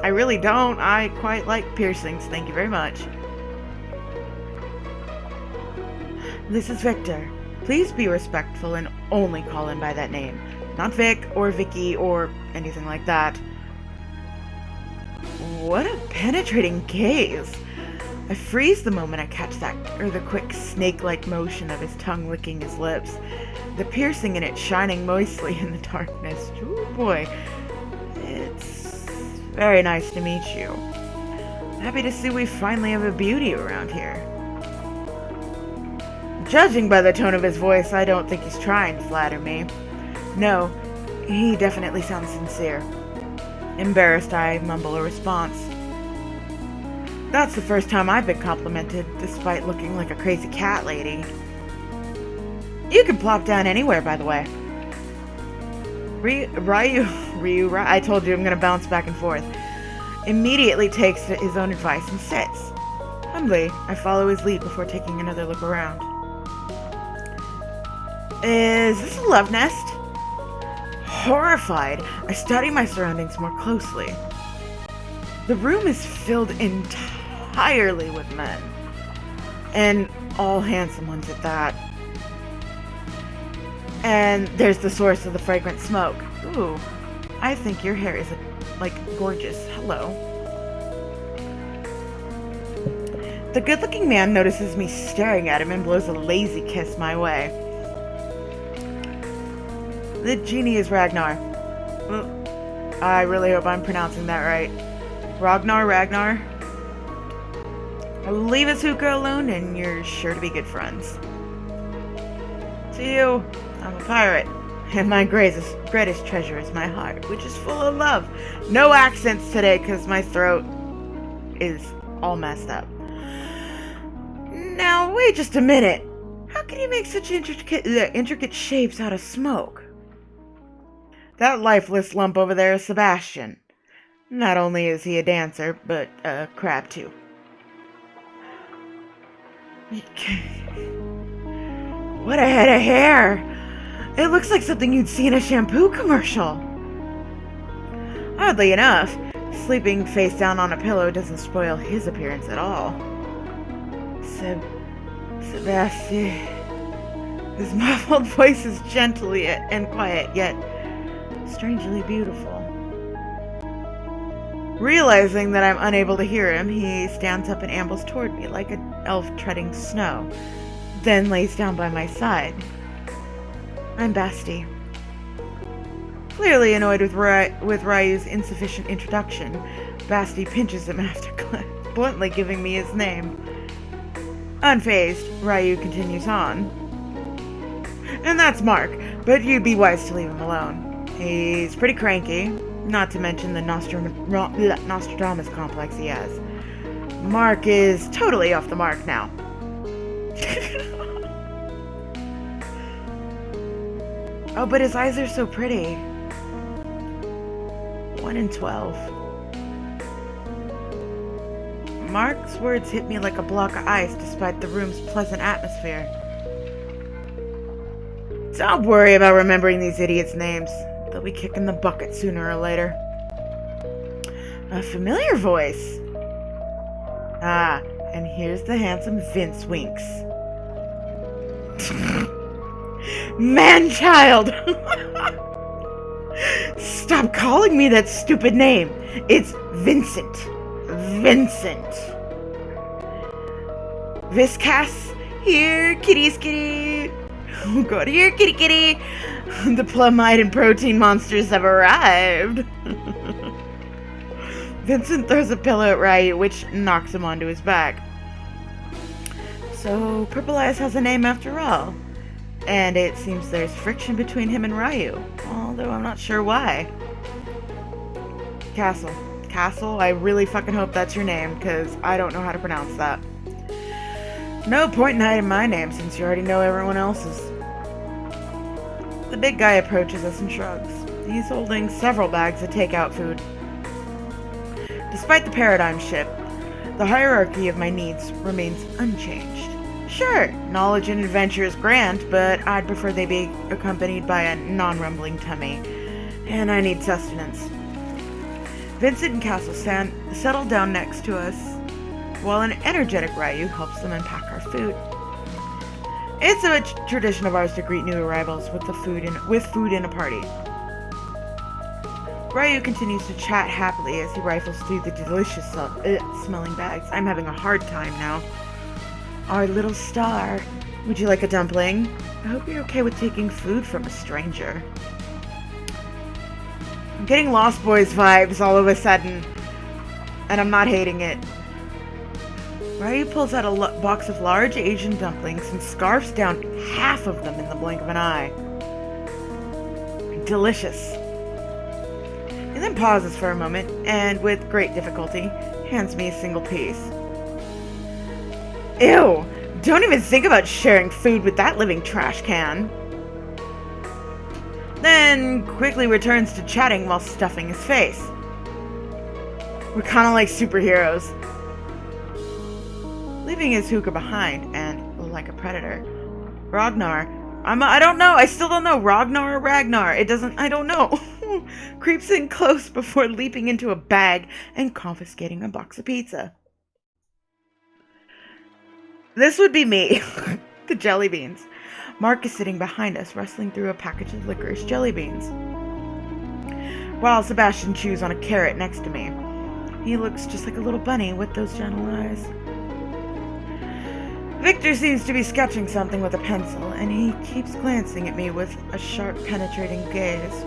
I really don't. I quite like piercings, thank you very much. This is Victor. Please be respectful and only call him by that name. Not Vic or Vicky or anything like that. What a penetrating gaze. I freeze the moment I catch the quick snake-like motion of his tongue licking his lips. The piercing in it shining moistly in the darkness. Ooh boy. It's very nice to meet you. Happy to see we finally have a beauty around here. Judging by the tone of his voice, I don't think he's trying to flatter me. No, he definitely sounds sincere. Embarrassed, I mumble a response. That's the first time I've been complimented, despite looking like a crazy cat lady. You can plop down anywhere, by the way. Ryu, I told you I'm gonna bounce back and forth. Immediately takes his own advice and sits. Humbly, I follow his lead before taking another look around. Is this a love nest? Horrified, I study my surroundings more closely. The room is filled entirely with men, and all handsome ones at that. And there's the source of the fragrant smoke. Ooh, I think your hair is, like, gorgeous. Hello. The good-looking man notices me staring at him and blows a lazy kiss my way. The genie is Ragnar. I really hope I'm pronouncing that right. Ragnar? Leave his hookah alone and you're sure to be good friends. To you, I'm a pirate. And my greatest treasure is my heart, which is full of love. No accents today because my throat is all messed up. Now, wait just a minute. How can you make such intricate shapes out of smoke? That lifeless lump over there is Sebastian. Not only is he a dancer, but a crab too. What a head of hair! It looks like something you'd see in a shampoo commercial. Oddly enough, sleeping face down on a pillow doesn't spoil his appearance at all. Sebastian. His muffled voice is gentle and quiet, yet strangely beautiful. Realizing that I'm unable to hear him, he stands up and ambles toward me like an elf treading snow, then lays down by my side. I'm Basti. Clearly annoyed with Ryu's insufficient introduction, Basti pinches him after bluntly giving me his name. Unfazed, Ryu continues on. And that's Mark, but you'd be wise to leave him alone. He's pretty cranky, not to mention the Nostradamus complex he has. Mark is totally off the mark now. Oh, but his eyes are so pretty. 1 in 12. Mark's words hit me like a block of ice despite the room's pleasant atmosphere. Don't worry about remembering these idiots' names. They'll be kicking the bucket sooner or later. A familiar voice. Ah, and here's the handsome Vince Winks. Man-child! Stop calling me that stupid name. It's Vincent. Vincent. Viscas, here, kitty. Go to your kitty. The plumite and protein monsters have arrived. Vincent throws a pillow at Ryu, which knocks him onto his back. So, Purple Eyes has a name after all. And it seems there's friction between him and Ryu, although I'm not sure why. Castle, I really fucking hope that's your name, because I don't know how to pronounce that. No point in hiding my name since you already know everyone else's. The big guy approaches us and shrugs. He's holding several bags of takeout food. Despite the paradigm shift, the hierarchy of my needs remains unchanged. Sure, knowledge and adventure is grand, but I'd prefer they be accompanied by a non-rumbling tummy. And I need sustenance. Vincent and Castle settle down next to us, while an energetic Ryu helps them unpack our food. It's a tradition of ours to greet new arrivals with food in a party. Ryu continues to chat happily as he rifles through the delicious smelling bags. I'm having a hard time now. Our little star. Would you like a dumpling? I hope you're okay with taking food from a stranger. I'm getting Lost Boys vibes all of a sudden, and I'm not hating it. Ryu pulls out a box of large Asian dumplings and scarfs down half of them in the blink of an eye. Delicious. He then pauses for a moment and, with great difficulty, hands me a single piece. Ew! Don't even think about sharing food with that living trash can. Then quickly returns to chatting while stuffing his face. We're kind of like superheroes. Leaving his hookah behind and, like a predator, Ragnar, I don't know, I still don't know, Ragnar or Ragnar, I don't know, creeps in close before leaping into a bag and confiscating a box of pizza. This would be me, the jelly beans. Mark is sitting behind us, rustling through a package of licorice jelly beans, while Sebastian chews on a carrot next to me. He looks just like a little bunny with those gentle eyes. Victor seems to be sketching something with a pencil, and he keeps glancing at me with a sharp, penetrating gaze.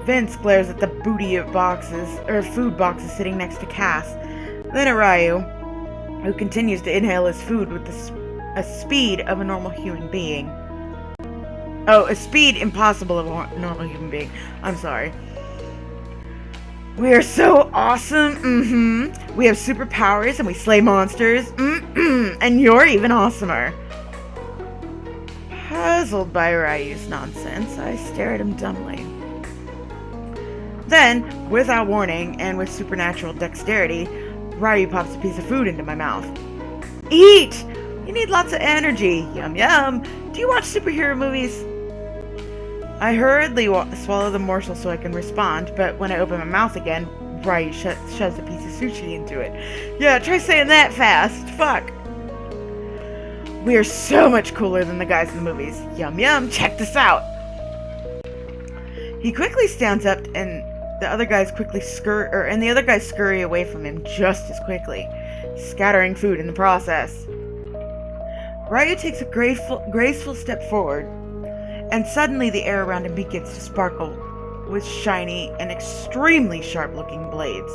Vince glares at the booty of food boxes sitting next to Cass, then at Ryu, who continues to inhale his food with a speed of a normal human being. Oh, a speed impossible of a normal human being. I'm sorry. We are so awesome, We have superpowers and we slay monsters, and you're even awesomer. Puzzled by Ryu's nonsense, I stare at him dumbly. Then, without warning and with supernatural dexterity, Ryu pops a piece of food into my mouth. Eat! You need lots of energy. Yum yum. Do you watch superhero movies? I hurriedly swallow the morsel so I can respond, but when I open my mouth again, Ryu shoves a piece of sushi into it. Yeah, try saying that fast. Fuck. We are so much cooler than the guys in the movies. Yum yum, check this out. He quickly stands up and the other guys scurry away from him just as quickly, scattering food in the process. Ryu takes a graceful step forward, and suddenly the air around him begins to sparkle with shiny and extremely sharp-looking blades.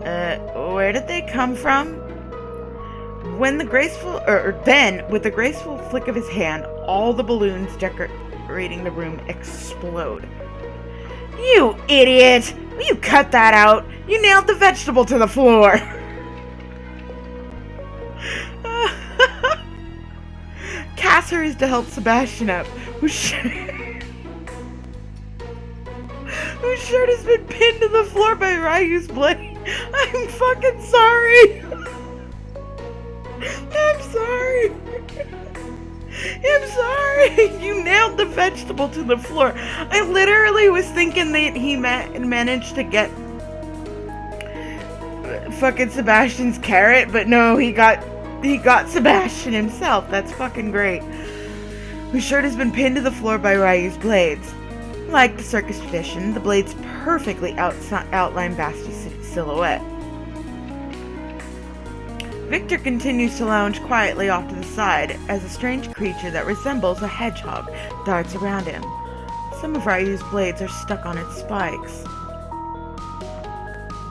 Where did they come from? Then, with the graceful flick of his hand, all the balloons decorating the room explode. You idiot! Will you cut that out? You nailed the vegetable to the floor! Cass hurries to help Sebastian up, whose shirt has been pinned to the floor by Ryu's blade. I'm fucking sorry! I'm sorry! I'm sorry! You nailed the vegetable to the floor. I literally was thinking that he managed to get fucking Sebastian's carrot, but no, he got Sebastian himself. That's fucking great. Whose shirt has been pinned to the floor by Ryu's blades. Like the circus tradition, the blades perfectly outline Basti's silhouette. Victor continues to lounge quietly off to the side as a strange creature that resembles a hedgehog darts around him. Some of Ryu's blades are stuck on its spikes.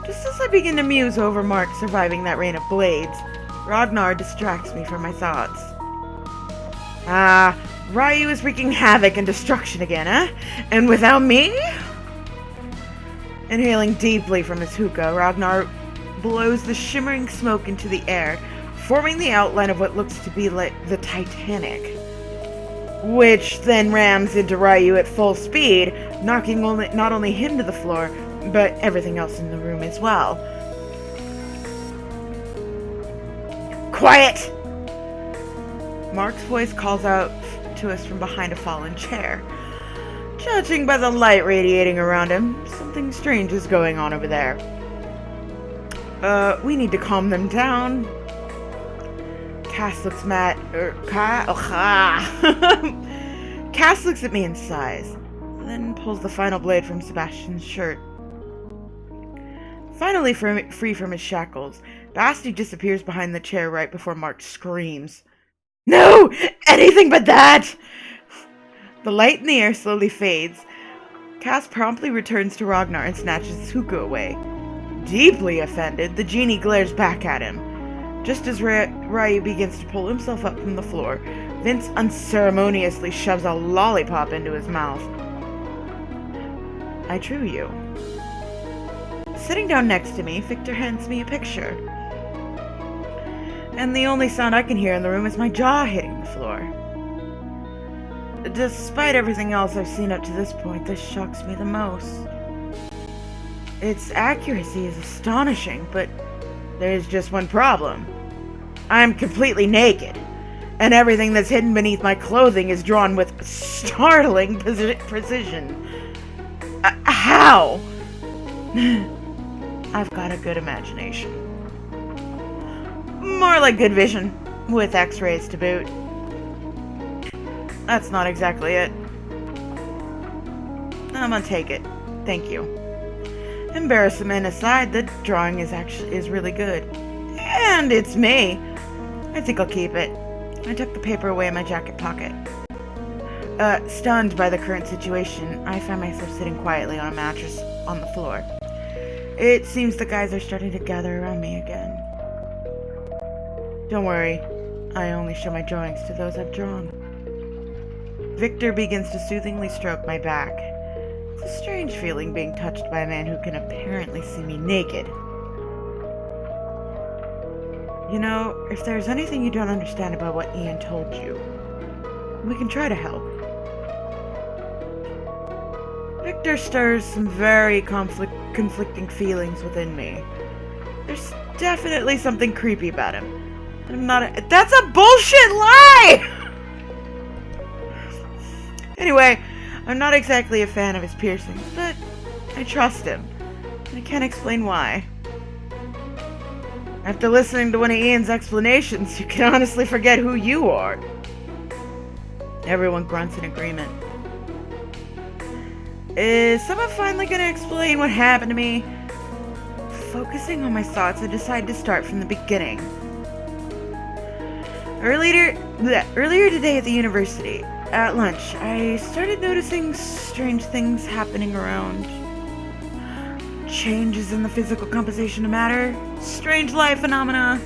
Just as I begin to muse over Mark surviving that rain of blades, Ragnar distracts me from my thoughts. Ryu is wreaking havoc and destruction again, huh? And without me? Inhaling deeply from his hookah, Ragnar blows the shimmering smoke into the air, forming the outline of what looks to be like the Titanic, which then rams into Ryu at full speed, knocking not only him to the floor, but everything else in the room as well. Quiet! Mark's voice calls out to us from behind a fallen chair. Judging by the light radiating around him, something strange is going on over there. We need to calm them down. Cass looks Cass looks at me and sighs, then pulls the final blade from Sebastian's shirt. Finally free from his shackles, Basti disappears behind the chair right before Mark screams. No! Anything but that! The light in the air slowly fades. Cass promptly returns to Ragnar and snatches his hookah away. Deeply offended, the genie glares back at him. Just as Ryu begins to pull himself up from the floor, Vince unceremoniously shoves a lollipop into his mouth. I drew you. Sitting down next to me, Victor hands me a picture. And the only sound I can hear in the room is my jaw hitting the floor. Despite everything else I've seen up to this point, this shocks me the most. Its accuracy is astonishing, but there's just one problem. I'm completely naked, and everything that's hidden beneath my clothing is drawn with startling precision. How? I've got a good imagination. More like good vision, with x-rays to boot. That's not exactly it. I'm gonna take it. Thank you. Embarrassment aside, the drawing is really good. And it's me. I think I'll keep it. I tucked the paper away in my jacket pocket. Stunned by the current situation, I find myself sitting quietly on a mattress on the floor. It seems the guys are starting to gather around me again. Don't worry, I only show my drawings to those I've drawn. Victor begins to soothingly stroke my back. It's a strange feeling being touched by a man who can apparently see me naked. You know, if there's anything you don't understand about what Ian told you, we can try to help. Victor stirs some very conflicting feelings within me. There's definitely something creepy about him. That's a bullshit lie! Anyway, I'm not exactly a fan of his piercings, but I trust him. I can't explain why. After listening to one of Ian's explanations, you can honestly forget who you are. Everyone grunts in agreement. Is someone finally gonna explain what happened to me? Focusing on my thoughts, I decide to start from the beginning. Earlier today at the university, at lunch, I started noticing strange things happening around. Changes in the physical composition of matter, strange light phenomena,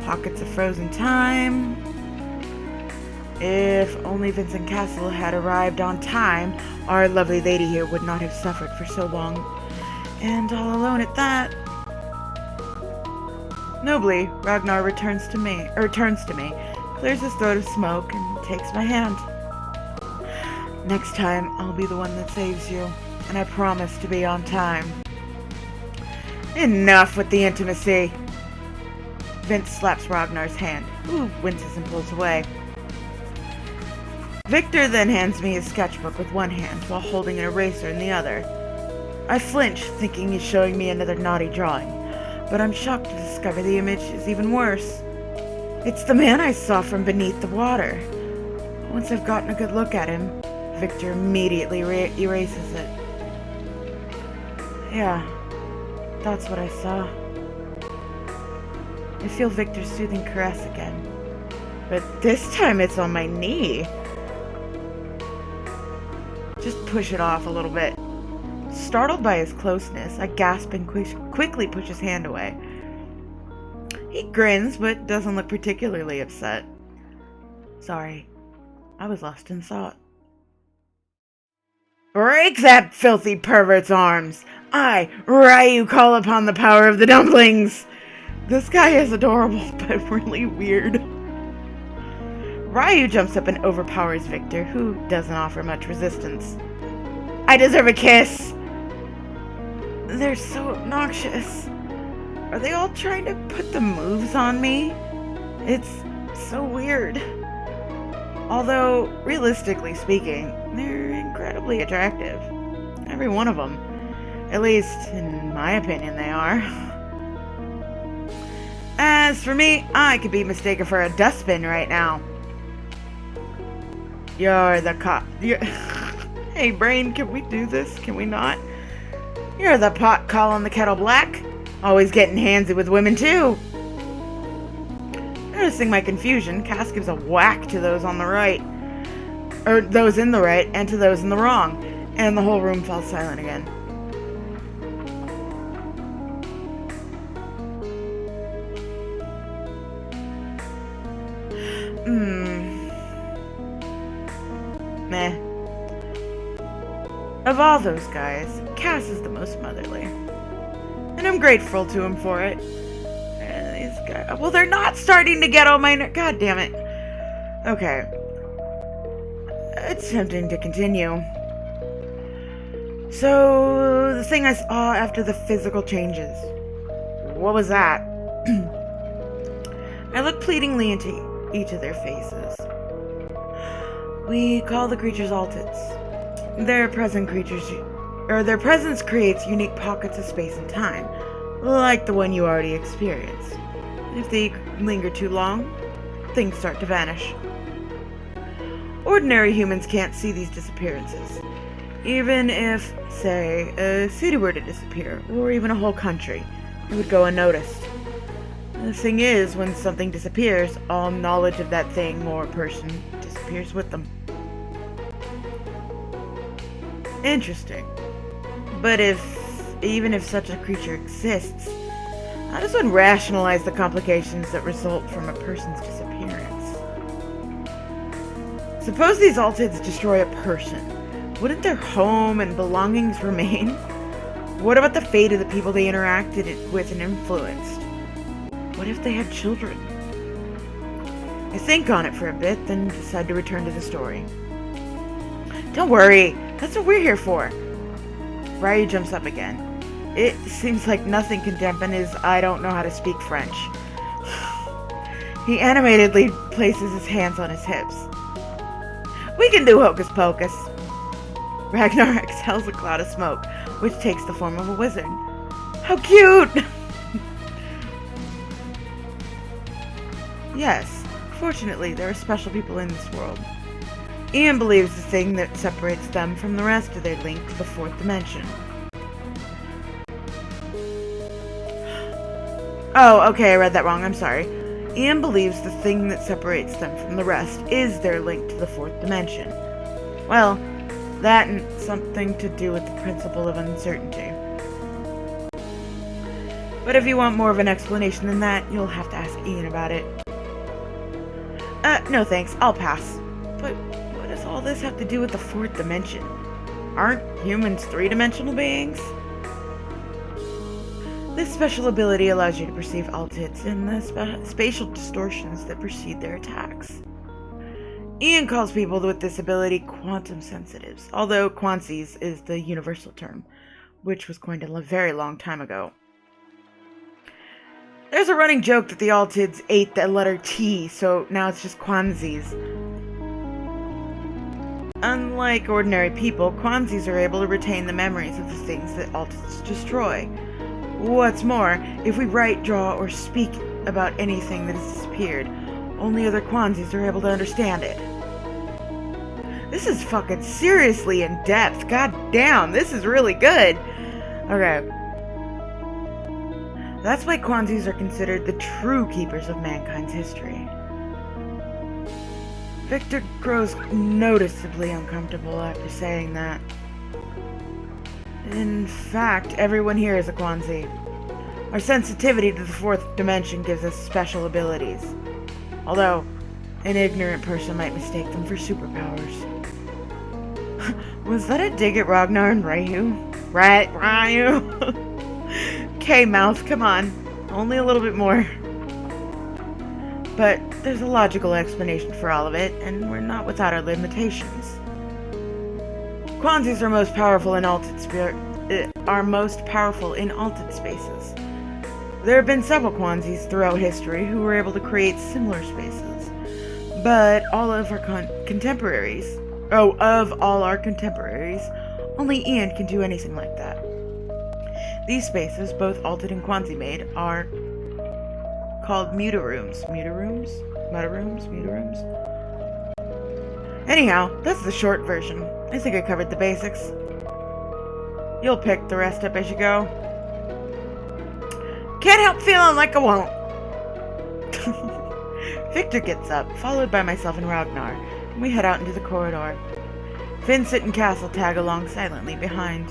pockets of frozen time. If only Vincent Castle had arrived on time, our lovely lady here would not have suffered for so long. And all alone at that. Nobly, Ragnar turns to me, clears his throat of smoke, and takes my hand. Next time, I'll be the one that saves you, and I promise to be on time. Enough with the intimacy. Vince slaps Ragnar's hand, who winces and pulls away. Victor then hands me his sketchbook with one hand while holding an eraser in the other. I flinch, thinking he's showing me another naughty drawing, but I'm shocked to discover the image is even worse. It's the man I saw from beneath the water. Once I've gotten a good look at him, Victor immediately erases it. Yeah, that's what I saw. I feel Victor's soothing caress again, but this time it's on my knee. Just push it off a little bit. Startled by his closeness, I gasp and quickly push his hand away. He grins, but doesn't look particularly upset. Sorry, I was lost in thought. Break that filthy pervert's arms! I, Ryu, call upon the power of the dumplings! This guy is adorable, but really weird. Ryu jumps up and overpowers Victor, who doesn't offer much resistance. I deserve a kiss! They're so obnoxious. Are they all trying to put the moves on me? It's so weird. Although, realistically speaking, they're incredibly attractive. Every one of them. At least, in my opinion, they are. As for me, I could be mistaken for a dustbin right now. You're the cop. Hey, Brain, can we do this? Can we not? You're the pot calling the kettle black. Always getting handsy with women, too. Noticing my confusion, Cass gives a whack to those on the right. Or those in the right, and to those in the wrong. And the whole room falls silent again. Meh. Of all those guys, Cass is the most motherly. And I'm grateful to him for it. And these guys... Well, they're not starting to get on my... God damn it. Okay. It's tempting to continue. So, the thing I saw after the physical changes. What was that? I looked pleadingly into each of their faces. We call the creatures altids. Their presence creates unique pockets of space and time, like the one you already experienced. If they linger too long, things start to vanish. Ordinary humans can't see these disappearances. Even if, say, a city were to disappear, or even a whole country, it would go unnoticed. The thing is, when something disappears, all knowledge of that thing or person disappears with them. Interesting. But even if such a creature exists, how does one rationalize the complications that result from a person's disappearance? Suppose these altids destroy a person. Wouldn't their home and belongings remain? What about the fate of the people they interacted with and influenced? What if they had children? I think on it for a bit, then decide to return to the story. Don't worry, that's what we're here for. Ryu jumps up again. It seems like nothing can dampen his I don't know how to speak French. He animatedly places his hands on his hips. We can do hocus pocus. Ragnar exhales a cloud of smoke, which takes the form of a wizard. How cute! Yes, fortunately, there are special people in this world. Ian believes the thing that separates them from the rest of their link to the fourth dimension. Oh, okay, I read that wrong, I'm sorry. Ian believes the thing that separates them from the rest is their link to the fourth dimension. Well, that and something to do with the principle of uncertainty. But if you want more of an explanation than that, you'll have to ask Ian about it. No thanks, I'll pass. But what does all this have to do with the fourth dimension? Aren't humans three-dimensional beings? This special ability allows you to perceive altids and the spatial distortions that precede their attacks. Ian calls people with this ability quantum sensitives, although quansies is the universal term, which was coined a very long time ago. There's a running joke that the altids ate the letter T, so now it's just quansies. Unlike ordinary people, quansies are able to retain the memories of the things that altids destroy. What's more, if we write, draw, or speak about anything that has disappeared, only other quansies are able to understand it. This is fucking seriously in depth. God damn, this is really good. Okay. That's why quansies are considered the true keepers of mankind's history. Victor grows noticeably uncomfortable after saying that. In fact, everyone here is a Quansi. Our sensitivity to the fourth dimension gives us special abilities. Although, an ignorant person might mistake them for superpowers. Was that a dig at Ragnar and Ryu? Right, Ryu? Okay, Mouth, come on. only a little bit more. But there's a logical explanation for all of it, and we're not without our limitations. Quansies are most powerful in altered spaces. There have been several Quansies throughout history who were able to create similar spaces, but of all our contemporaries, only Ian can do anything like that. These spaces, both altered and Quansi made, are called mutarooms. Mutarooms? Anyhow, that's the short version. I think I covered the basics. You'll pick the rest up as you go. Can't help feeling like I won't. Victor gets up, followed by myself and Ragnar, and we head out into the corridor. Vincent and Castle tag along silently behind.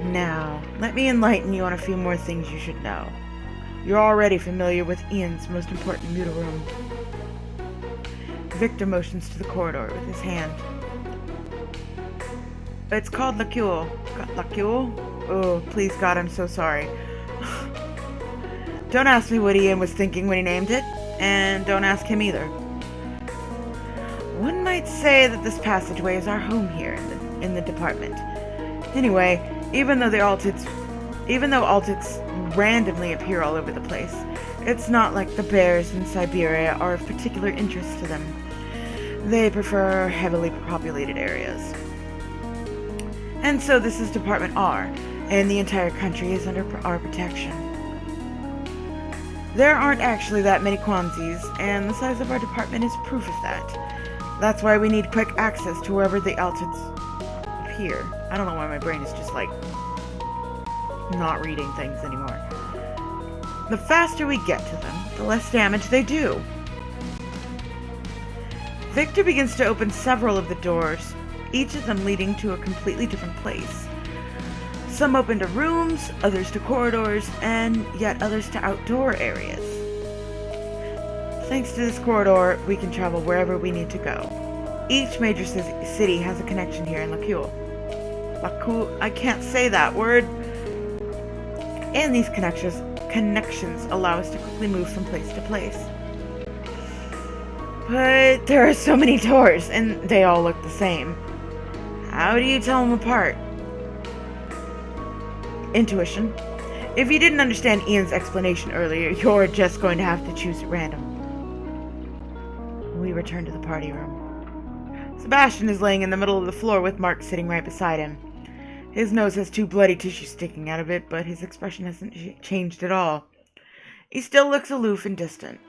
Now, let me enlighten you on a few more things you should know. You're already familiar with Ian's most important mutaroom. Victor motions to the corridor with his hand. It's called Lacule. Lacule? Oh, please God, I'm so sorry. Don't ask me what Ian was thinking when he named it, and don't ask him either. One might say that this passageway is our home here in the department. Anyway, even though Altids randomly appear all over the place, it's not like the bears in Siberia are of particular interest to them. They prefer heavily populated areas. And so this is Department R, and the entire country is under our protection. There aren't actually that many Quansies, and the size of our department is proof of that. That's why we need quick access to wherever the Altids appear. I don't know why my brain is just like not reading things anymore. The faster we get to them, the less damage they do. Victor begins to open several of the doors, each of them leading to a completely different place. Some open to rooms, others to corridors, and yet others to outdoor areas. Thanks to this corridor, we can travel wherever we need to go. Each major city has a connection here in Lacule. I can't say that word. And these connections allow us to quickly move from place to place. But there are so many doors, and they all look the same. How do you tell them apart? Intuition. If you didn't understand Ian's explanation earlier, you're just going to have to choose at random. We return to the party room. Sebastian is laying in the middle of the floor with Mark sitting right beside him. His nose has 2 bloody tissues sticking out of it, but his expression hasn't changed at all. He still looks aloof and distant.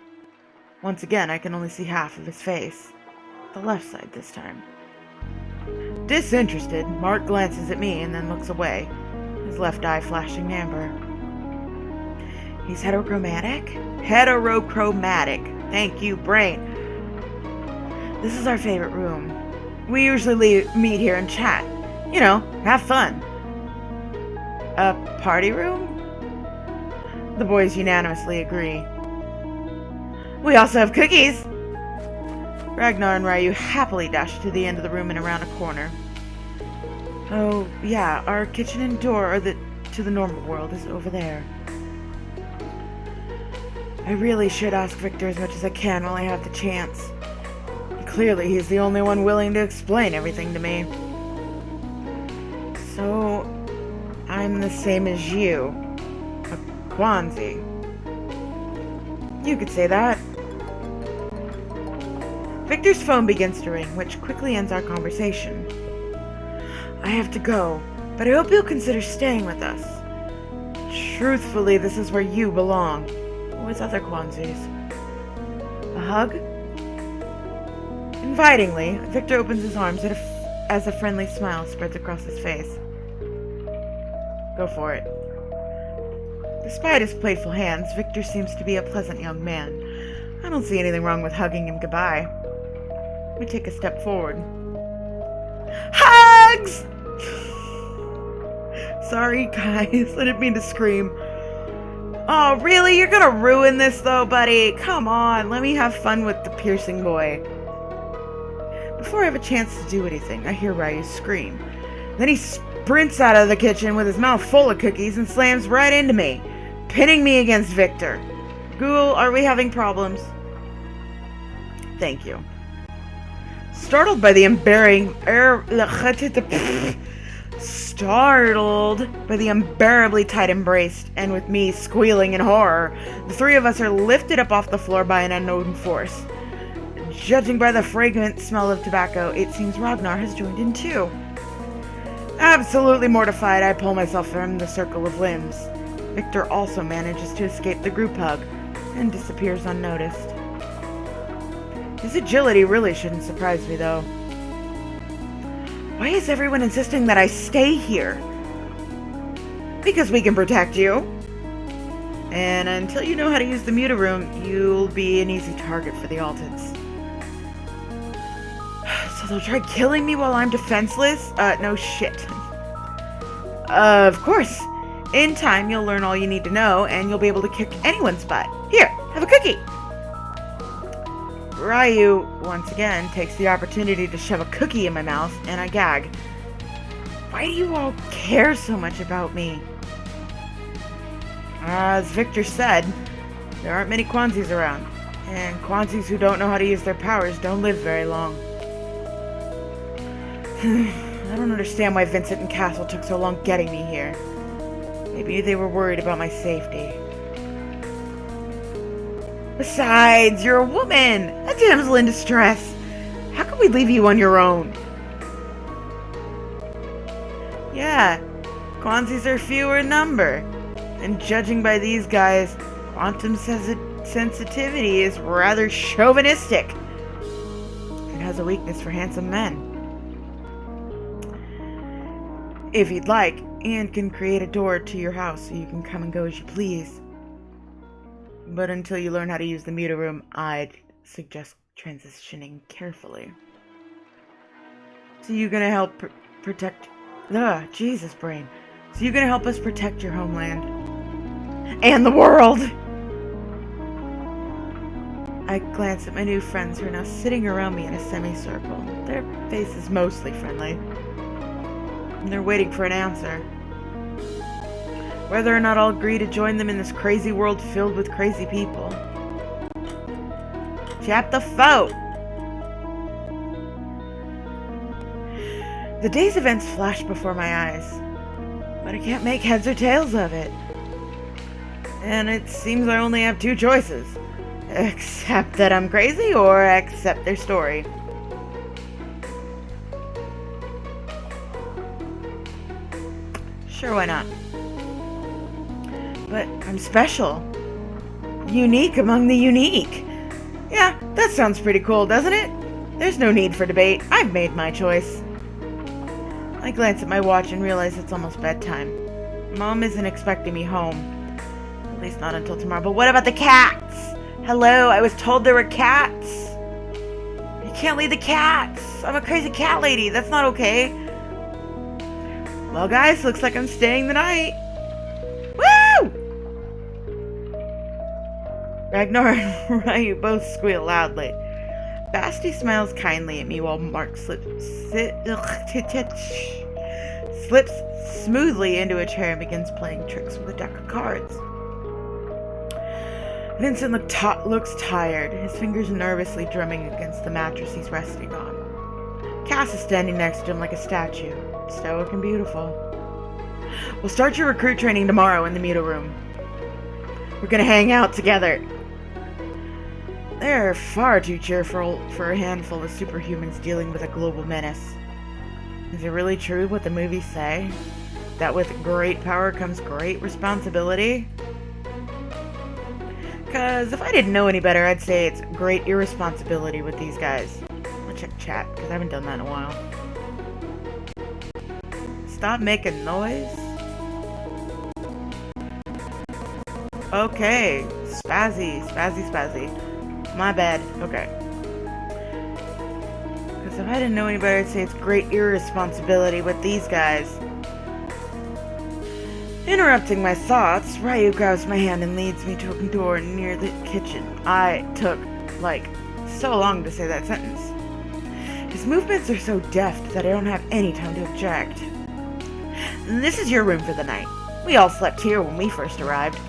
Once again, I can only see half of his face. The left side this time. Disinterested, Mark glances at me and then looks away, his left eye flashing amber. He's heterochromatic? Heterochromatic. Thank you, brain. This is our favorite room. We usually meet here and chat. You know, have fun. A party room? The boys unanimously agree. We also have cookies! Ragnar and Ryu happily dash to the end of the room and around a corner. Oh, yeah, our kitchen and door to the normal world is over there. I really should ask Victor as much as I can while I have the chance. Clearly, he's the only one willing to explain everything to me. So, I'm the same as you. A Quansi. You could say that. Victor's phone begins to ring, which quickly ends our conversation. I have to go, but I hope you'll consider staying with us. Truthfully, this is where you belong, with other Quansis. A hug? Invitingly, Victor opens his arms as a friendly smile spreads across his face. Go for it. Despite his playful hands, Victor seems to be a pleasant young man. I don't see anything wrong with hugging him goodbye. We take a step forward. Hugs! Sorry, guys. I didn't mean to scream. Oh, really? You're gonna ruin this, though, buddy? Come on. Let me have fun with the piercing boy. Before I have a chance to do anything, I hear Ryu scream. Then he sprints out of the kitchen with his mouth full of cookies and slams right into me. pinning me against Victor. Ghoul, are we having problems? Thank you. Startled by the unbearably tight embrace, and with me squealing in horror, the three of us are lifted up off the floor by an unknown force. Judging by the fragrant smell of tobacco, it seems Ragnar has joined in too. Absolutely mortified, I pull myself from the circle of limbs. Victor also manages to escape the group hug and disappears unnoticed. His agility really shouldn't surprise me, though. Why is everyone insisting that I stay here? Because we can protect you. And until you know how to use the muta room, you'll be an easy target for the Altons. So they'll try killing me while I'm defenseless? No shit. Of course. In time, you'll learn all you need to know, and you'll be able to kick anyone's butt. Here, have a cookie! Ryu, once again, takes the opportunity to shove a cookie in my mouth, and I gag. Why do you all care so much about me? As Victor said, there aren't many Kwanzis around, and Kwanzis who don't know how to use their powers don't live very long. I don't understand why Vincent and Castle took so long getting me here. Maybe they were worried about my safety. Besides, you're a woman! A damsel in distress! How can we leave you on your own? Yeah, Kwanzis are fewer in number. And judging by these guys, quantum sensitivity is rather chauvinistic. It has a weakness for handsome men. If you'd like, Anne can create a door to your house so you can come and go as you please. But until you learn how to use the muta room, I'd suggest transitioning carefully. So you gonna help protect... Jesus brain. So you gonna help us protect your homeland? And the world! I glance at my new friends who are now sitting around me in a semicircle. Their faces mostly friendly. And they're waiting for an answer. Whether or not I'll agree to join them in this crazy world filled with crazy people. Chap the foe! The day's events flash before my eyes, but I can't make heads or tails of it. And it seems I only have two choices. Accept that I'm crazy, or accept their story. Sure, why not? But I'm special. Unique among the unique. Yeah, that sounds pretty cool, doesn't it? There's no need for debate. I've made my choice. I glance at my watch and realize it's almost bedtime. Mom isn't expecting me home. At least not until tomorrow. But what about the cats? Hello, I was told there were cats. You can't leave the cats. I'm a crazy cat lady. That's not okay. Well, guys, looks like I'm staying the night. Woo! Ragnar and Ryu both squeal loudly. Basti smiles kindly at me while Mark slips smoothly into a chair and begins playing tricks with a deck of cards. Vincent looks tired, his fingers nervously drumming against the mattress he's resting on. Cass is standing next to him like a statue, stoic and beautiful. We'll start your recruit training tomorrow in the muta room. We're gonna hang out together. They're far too cheerful for a handful of superhumans dealing with a global menace. Is it really true what the movies say? That with great power comes great responsibility? Because if I didn't know any better, I'd say it's great irresponsibility with these guys. I'll check chat, because I haven't done that in a while. Stop making noise. Okay. Spazzy. My bad. Okay. Because if I didn't know any better, I'd say it's great irresponsibility with these guys. Interrupting my thoughts, Ryu grabs my hand and leads me to a door near the kitchen. I took, so long to say that sentence. His movements are so deft that I don't have any time to object. This is your room for the night. We all slept here when we first arrived.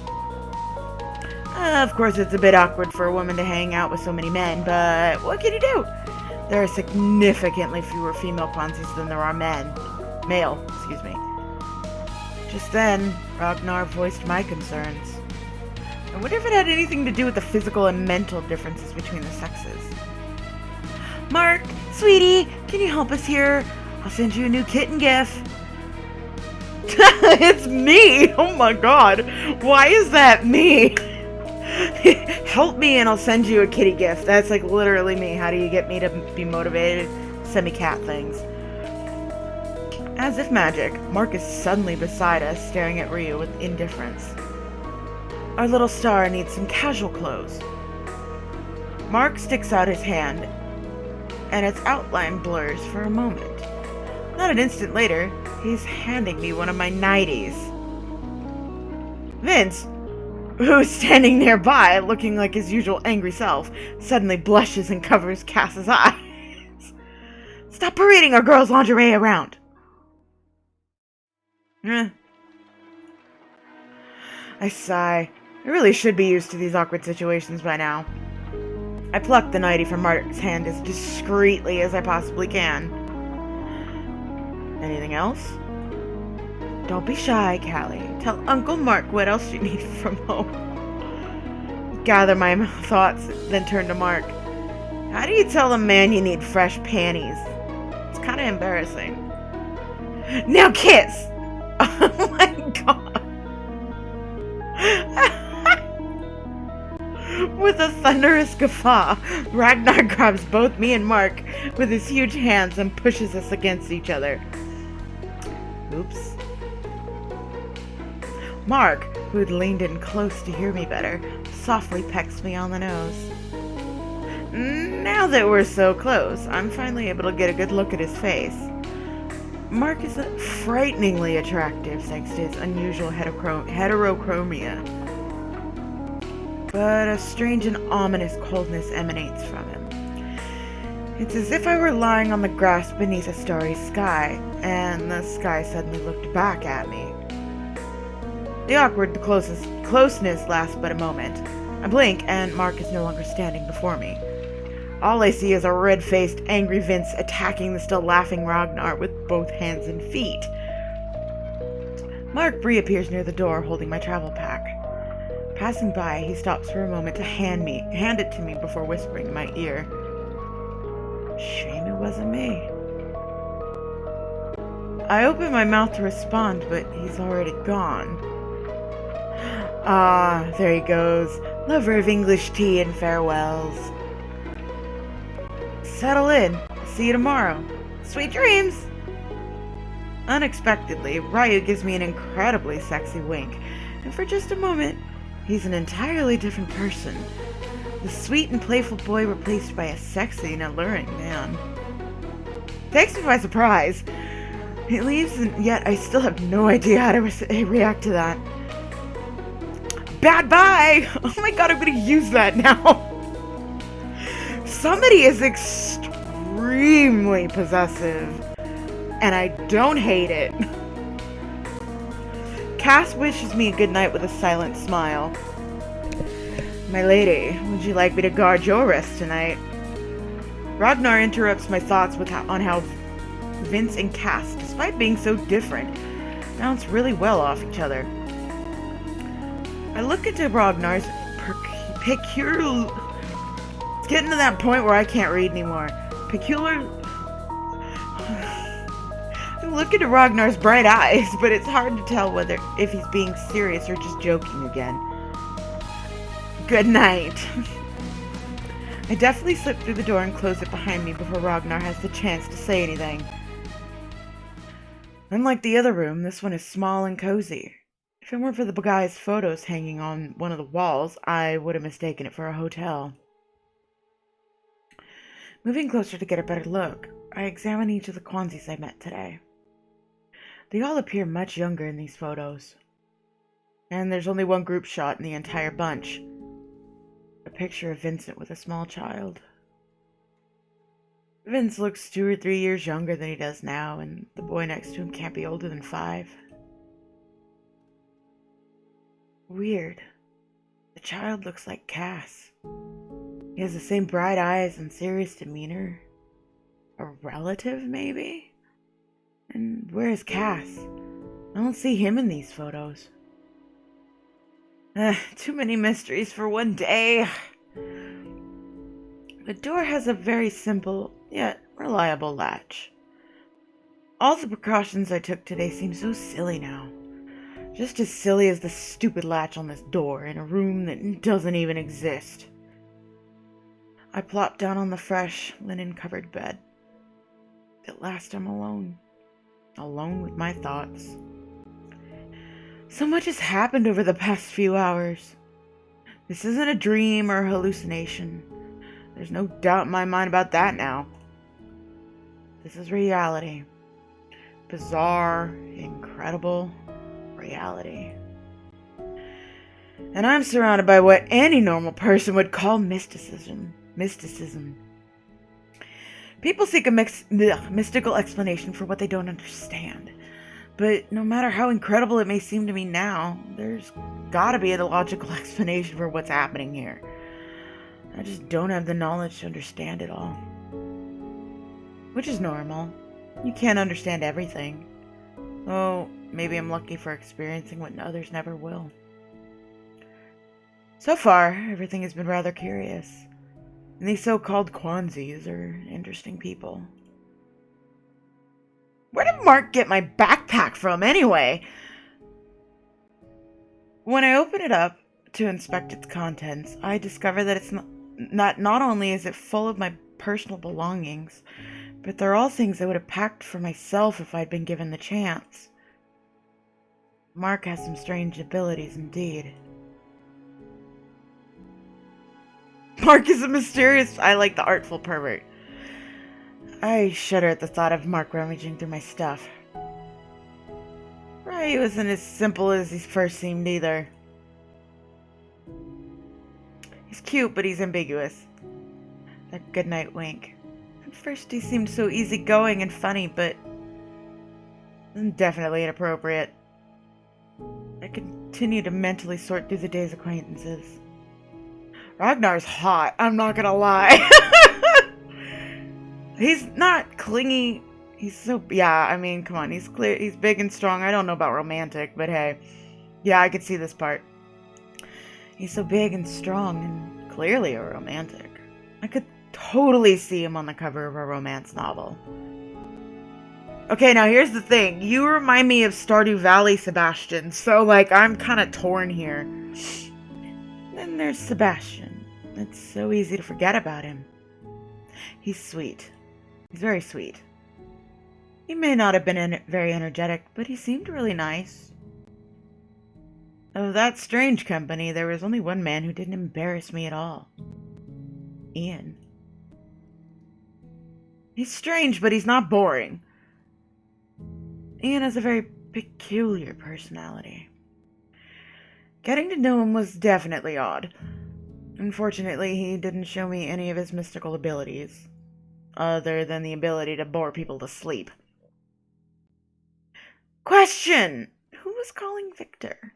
Of course, it's a bit awkward for a woman to hang out with so many men, but what can you do? There are significantly fewer female Ponzi's than there are men. Male, excuse me. Just then, Ragnar voiced my concerns. I wonder if it had anything to do with the physical and mental differences between the sexes. Mark, sweetie, can you help us here? I'll send you a new kitten gif. It's me! Oh my god. Why is that me? Help me and I'll send you a kitty gift. That's like literally me. How do you get me to be motivated? Send me cat things. As if magic, Mark is suddenly beside us, staring at Ryu with indifference. Our little star needs some casual clothes. Mark sticks out his hand, and its outline blurs for a moment. Not an instant later, he's handing me one of my nighties. Vince, who's standing nearby, looking like his usual angry self, suddenly blushes and covers Cass's eyes. Stop parading our girls' lingerie around. I sigh. I really should be used to these awkward situations by now. I pluck the nightie from Mark's hand as discreetly as I possibly can. Anything else? Don't be shy, Callie. Tell Uncle Mark what else you need from home. Gather my thoughts, then turn to Mark. How do you tell a man you need fresh panties? It's kind of embarrassing. Now kiss! Oh my god. With a thunderous guffaw, Ragnar grabs both me and Mark with his huge hands and pushes us against each other. Oops. Mark, who had leaned in close to hear me better, softly pecks me on the nose. Now that we're so close, I'm finally able to get a good look at his face. Mark is frighteningly attractive thanks to his unusual heterochromia. But a strange and ominous coldness emanates from him. It's as if I were lying on the grass beneath a starry sky, and the sky suddenly looked back at me. The awkward closeness lasts but a moment. I blink, and Mark is no longer standing before me. All I see is a red-faced, angry Vince attacking the still laughing Ragnar with both hands and feet. Mark reappears near the door, holding my travel pack. Passing by, he stops for a moment to hand it to me before whispering in my ear. Shame it wasn't me. I open my mouth to respond, but he's already gone. Ah, there he goes, lover of English tea and farewells. Settle in. See you tomorrow. Sweet dreams! Unexpectedly, Ryu gives me an incredibly sexy wink, and for just a moment, he's an entirely different person. The sweet and playful boy replaced by a sexy and alluring man. Takes me by surprise. He leaves, and yet I still have no idea how to react to that. Bad bye! Oh my god, I'm gonna use that now. Somebody is extremely possessive, and I don't hate it. Cass wishes me a good night with a silent smile. My lady, would you like me to guard your rest tonight? Ragnar interrupts my thoughts on how Vince and Cass, despite being so different, bounce really well off each other. I look into Ragnar's peculiar... It's getting to that point where I can't read anymore. I look into Ragnar's bright eyes, but it's hard to tell if he's being serious or just joking again. Good night. I definitely slip through the door and close it behind me before Ragnar has the chance to say anything. Unlike the other room, this one is small and cozy. If it weren't for the guy's photos hanging on one of the walls, I would have mistaken it for a hotel. Moving closer to get a better look, I examine each of the Kwanzis I met today. They all appear much younger in these photos. And there's only one group shot in the entire bunch. A picture of Vincent with a small child. Vince looks 2 or 3 years younger than he does now, and the boy next to him can't be older than 5. Weird. The child looks like Cass. He has the same bright eyes and serious demeanor. A relative, maybe? And where is Cass? I don't see him in these photos. Too many mysteries for one day. The door has a very simple, yet reliable latch. All the precautions I took today seem so silly now. Just as silly as the stupid latch on this door in a room that doesn't even exist. I plopped down on the fresh, linen-covered bed. At last I'm alone. Alone with my thoughts. So much has happened over the past few hours. This isn't a dream or a hallucination. There's no doubt in my mind about that now. This is reality. Bizarre, incredible reality. And I'm surrounded by what any normal person would call mysticism. People seek a mystical explanation for what they don't understand. But no matter how incredible it may seem to me now, there's gotta be a logical explanation for what's happening here. I just don't have the knowledge to understand it all. Which is normal. You can't understand everything. Oh, maybe I'm lucky for experiencing what others never will. So far, everything has been rather curious. And these so-called Kwanzis are interesting people. Where did Mark get my backpack from, anyway? When I open it up to inspect its contents, I discover that it's not only is it full of my personal belongings, but they're all things I would have packed for myself if I'd been given the chance. Mark has some strange abilities indeed. Mark is a mysterious, I like the artful pervert. I shudder at the thought of Mark rummaging through my stuff. Right, he wasn't as simple as he first seemed either. He's cute, but he's ambiguous. That goodnight wink. At first he seemed so easygoing and funny, but definitely inappropriate. I continue to mentally sort through the day's acquaintances. Ragnar's hot, I'm not gonna lie. He's not clingy. He's so, yeah, I mean, come on, he's big and strong. I don't know about romantic, but hey. Yeah, I could see this part. He's so big and strong and clearly a romantic. I could totally see him on the cover of a romance novel. Okay, now here's the thing. You remind me of Stardew Valley Sebastian, so, like, I'm kind of torn here. Then there's Sebastian. It's so easy to forget about him. He's sweet. He's very sweet. He may not have been very energetic, but he seemed really nice. Of that strange company, there was only one man who didn't embarrass me at all. Ian. He's strange, but he's not boring. Ian has a very peculiar personality. Getting to know him was definitely odd. Unfortunately, he didn't show me any of his mystical abilities, other than the ability to bore people to sleep. Question! Who was calling Victor?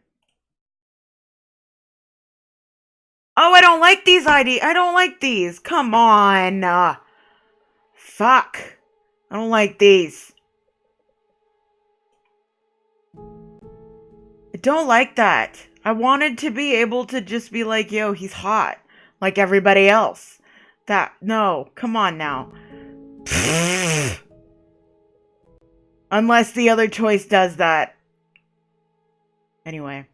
Oh, I don't like these I don't like these. Come on. Fuck. I don't like these. I don't like that. I wanted to be able to just be like, yo, he's hot. Like everybody else. No, come on now. Unless the other choice does that. Anyway.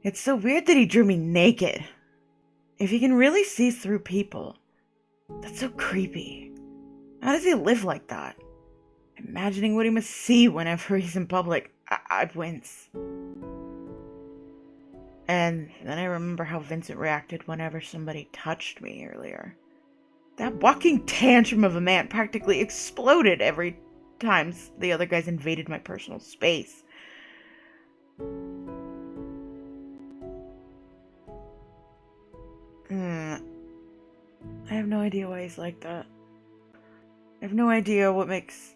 It's so weird that he drew me naked. If he can really see through people, that's so creepy. How does he live like that? Imagining what he must see whenever he's in public, I wince. And then I remember how Vincent reacted whenever somebody touched me earlier. That walking tantrum of a man practically exploded every time the other guys invaded my personal space. I have no idea why he's like that. I have no idea what makes...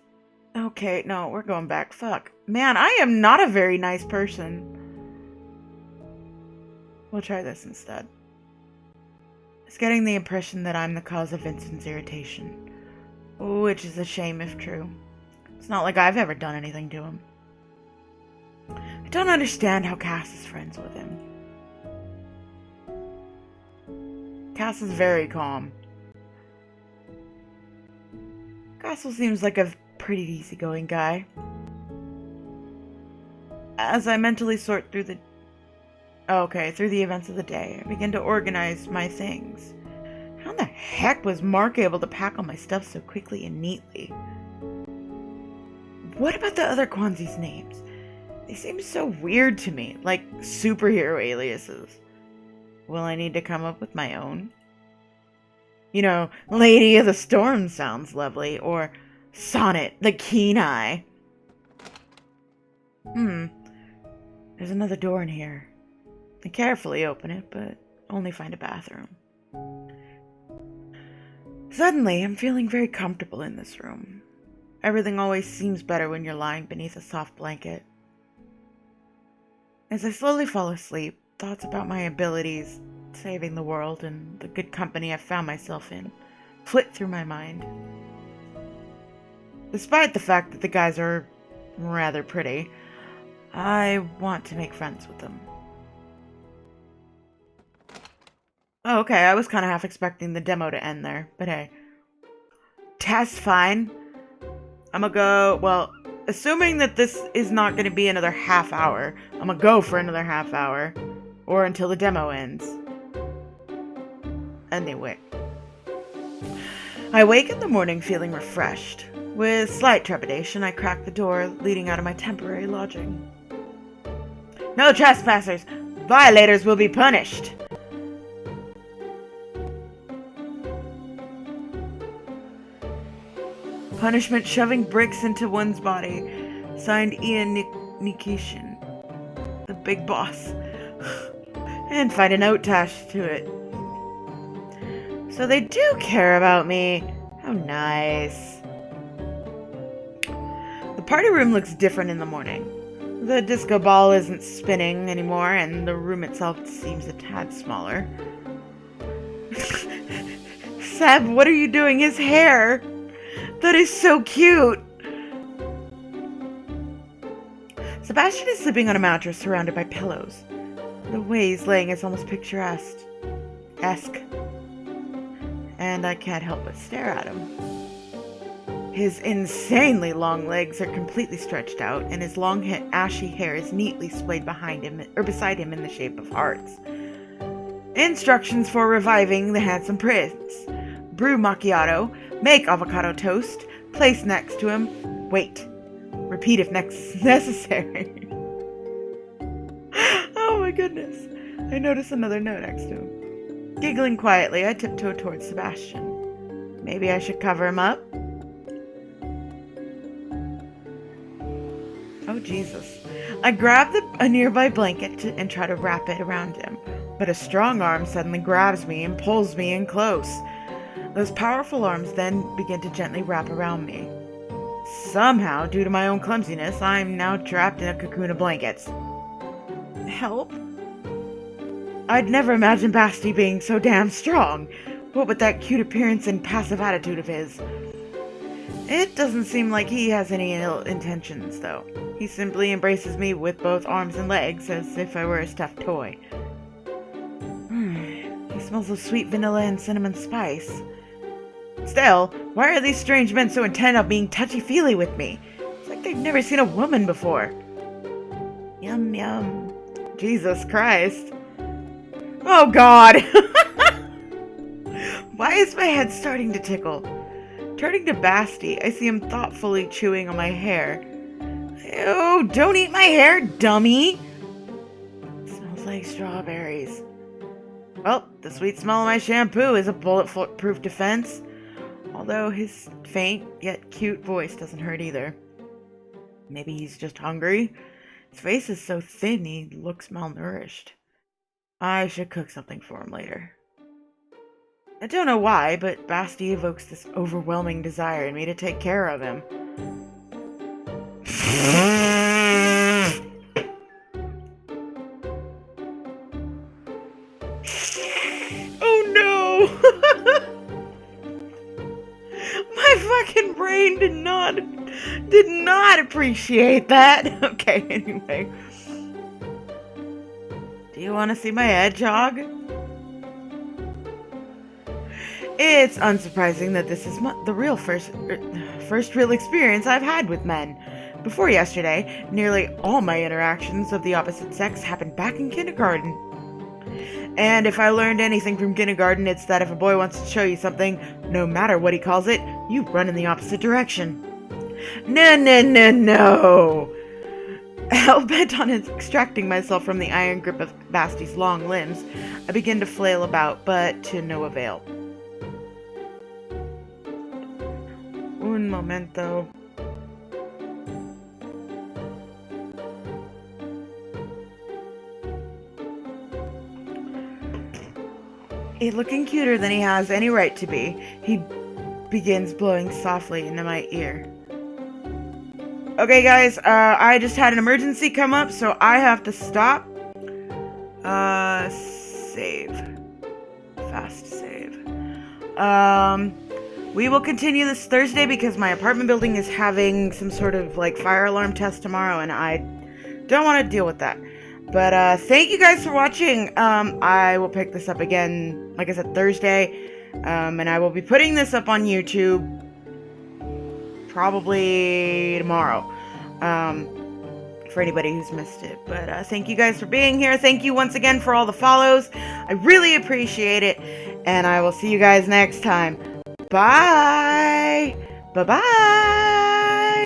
Okay, no, we're going back. Fuck. Man, I am not a very nice person. We'll try this instead. It's getting the impression that I'm the cause of Vincent's irritation, which is a shame if true. It's not like I've ever done anything to him. I don't understand how Cass is friends with him. Cass is very calm. Castle seems like a pretty easygoing guy. As I mentally sort through the events of the day, I begin to organize my things. How in the heck was Mark able to pack all my stuff so quickly and neatly? What about the other Kwanzaa's names? They seem so weird to me, like superhero aliases. Will I need to come up with my own? You know, Lady of the Storm sounds lovely, or Sonnet, the Keen Eye. There's another door in here. I carefully open it, but only find a bathroom. Suddenly, I'm feeling very comfortable in this room. Everything always seems better when you're lying beneath a soft blanket. As I slowly fall asleep, thoughts about my abilities, saving the world, and the good company I've found myself in flit through my mind. Despite the fact that the guys are rather pretty, I want to make friends with them. Oh, okay, I was kind of half expecting the demo to end there, but hey. Test fine. I'm gonna go, well, assuming that this is not gonna be another half hour, I'm gonna go for another half hour, or until the demo ends. Anyway. I wake in the morning feeling refreshed. With slight trepidation, I crack the door leading out of my temporary lodging. No trespassers! Violators will be punished! Punishment shoving bricks into one's body. Signed Ian Nikishin, the big boss. And find a note attached to it. So they do care about me. How nice. The party room looks different in the morning. The disco ball isn't spinning anymore, and the room itself seems a tad smaller. Seb, what are you doing? His hair! That is so cute! Sebastian is sleeping on a mattress surrounded by pillows. The way he's laying is almost picturesque. And I can't help but stare at him. His insanely long legs are completely stretched out, and his long ashy hair is neatly splayed behind him, or beside him in the shape of hearts. Instructions for reviving the handsome prince. Brew macchiato, make avocado toast, place next to him, wait. Repeat if necessary. Oh my goodness. I notice another note next to him. Giggling quietly, I tiptoe towards Sebastian. Maybe I should cover him up? Oh, Jesus. I grab a nearby blanket and try to wrap it around him, but a strong arm suddenly grabs me and pulls me in close. Those powerful arms then begin to gently wrap around me. Somehow, due to my own clumsiness, I'm now trapped in a cocoon of blankets. Help? I'd never imagined Basti being so damn strong. What with that cute appearance and passive attitude of his? It doesn't seem like he has any ill intentions, though. He simply embraces me with both arms and legs, as if I were a stuffed toy. He smells of sweet vanilla and cinnamon spice. Still, why are these strange men so intent on being touchy-feely with me? It's like they've never seen a woman before. Yum, yum. Jesus Christ. Oh, God! Why is my head starting to tickle? Turning to Basti, I see him thoughtfully chewing on my hair. Ew, don't eat my hair, dummy! It smells like strawberries. Well, the sweet smell of my shampoo is a bullet-proof defense. Although his faint yet cute voice doesn't hurt either. Maybe he's just hungry? His face is so thin he looks malnourished. I should cook something for him later. I don't know why, but Basti evokes this overwhelming desire in me to take care of him. My fucking brain did not appreciate that. Okay, anyway. Do you want to see my hedgehog? It's unsurprising that this is the real first real experience I've had with men. Before yesterday, nearly all my interactions of the opposite sex happened back in kindergarten. And if I learned anything from kindergarten, it's that if a boy wants to show you something, no matter what he calls it, you run in the opposite direction. No. Hell-bent on extracting myself from the iron grip of Basti's long limbs, I begin to flail about, but to no avail. Un momento. He's looking cuter than he has any right to be. He begins blowing softly into my ear. Okay, guys, I just had an emergency come up, so I have to stop. Save. Fast save. We will continue this Thursday because my apartment building is having some sort of, like, fire alarm test tomorrow, and I don't want to deal with that. But, thank you guys for watching. I will pick this up again, like I said, Thursday. And I will be putting this up on YouTube probably tomorrow. For anybody who's missed it. But, thank you guys for being here. Thank you once again for all the follows. I really appreciate it. And I will see you guys next time. Bye. Bye-bye.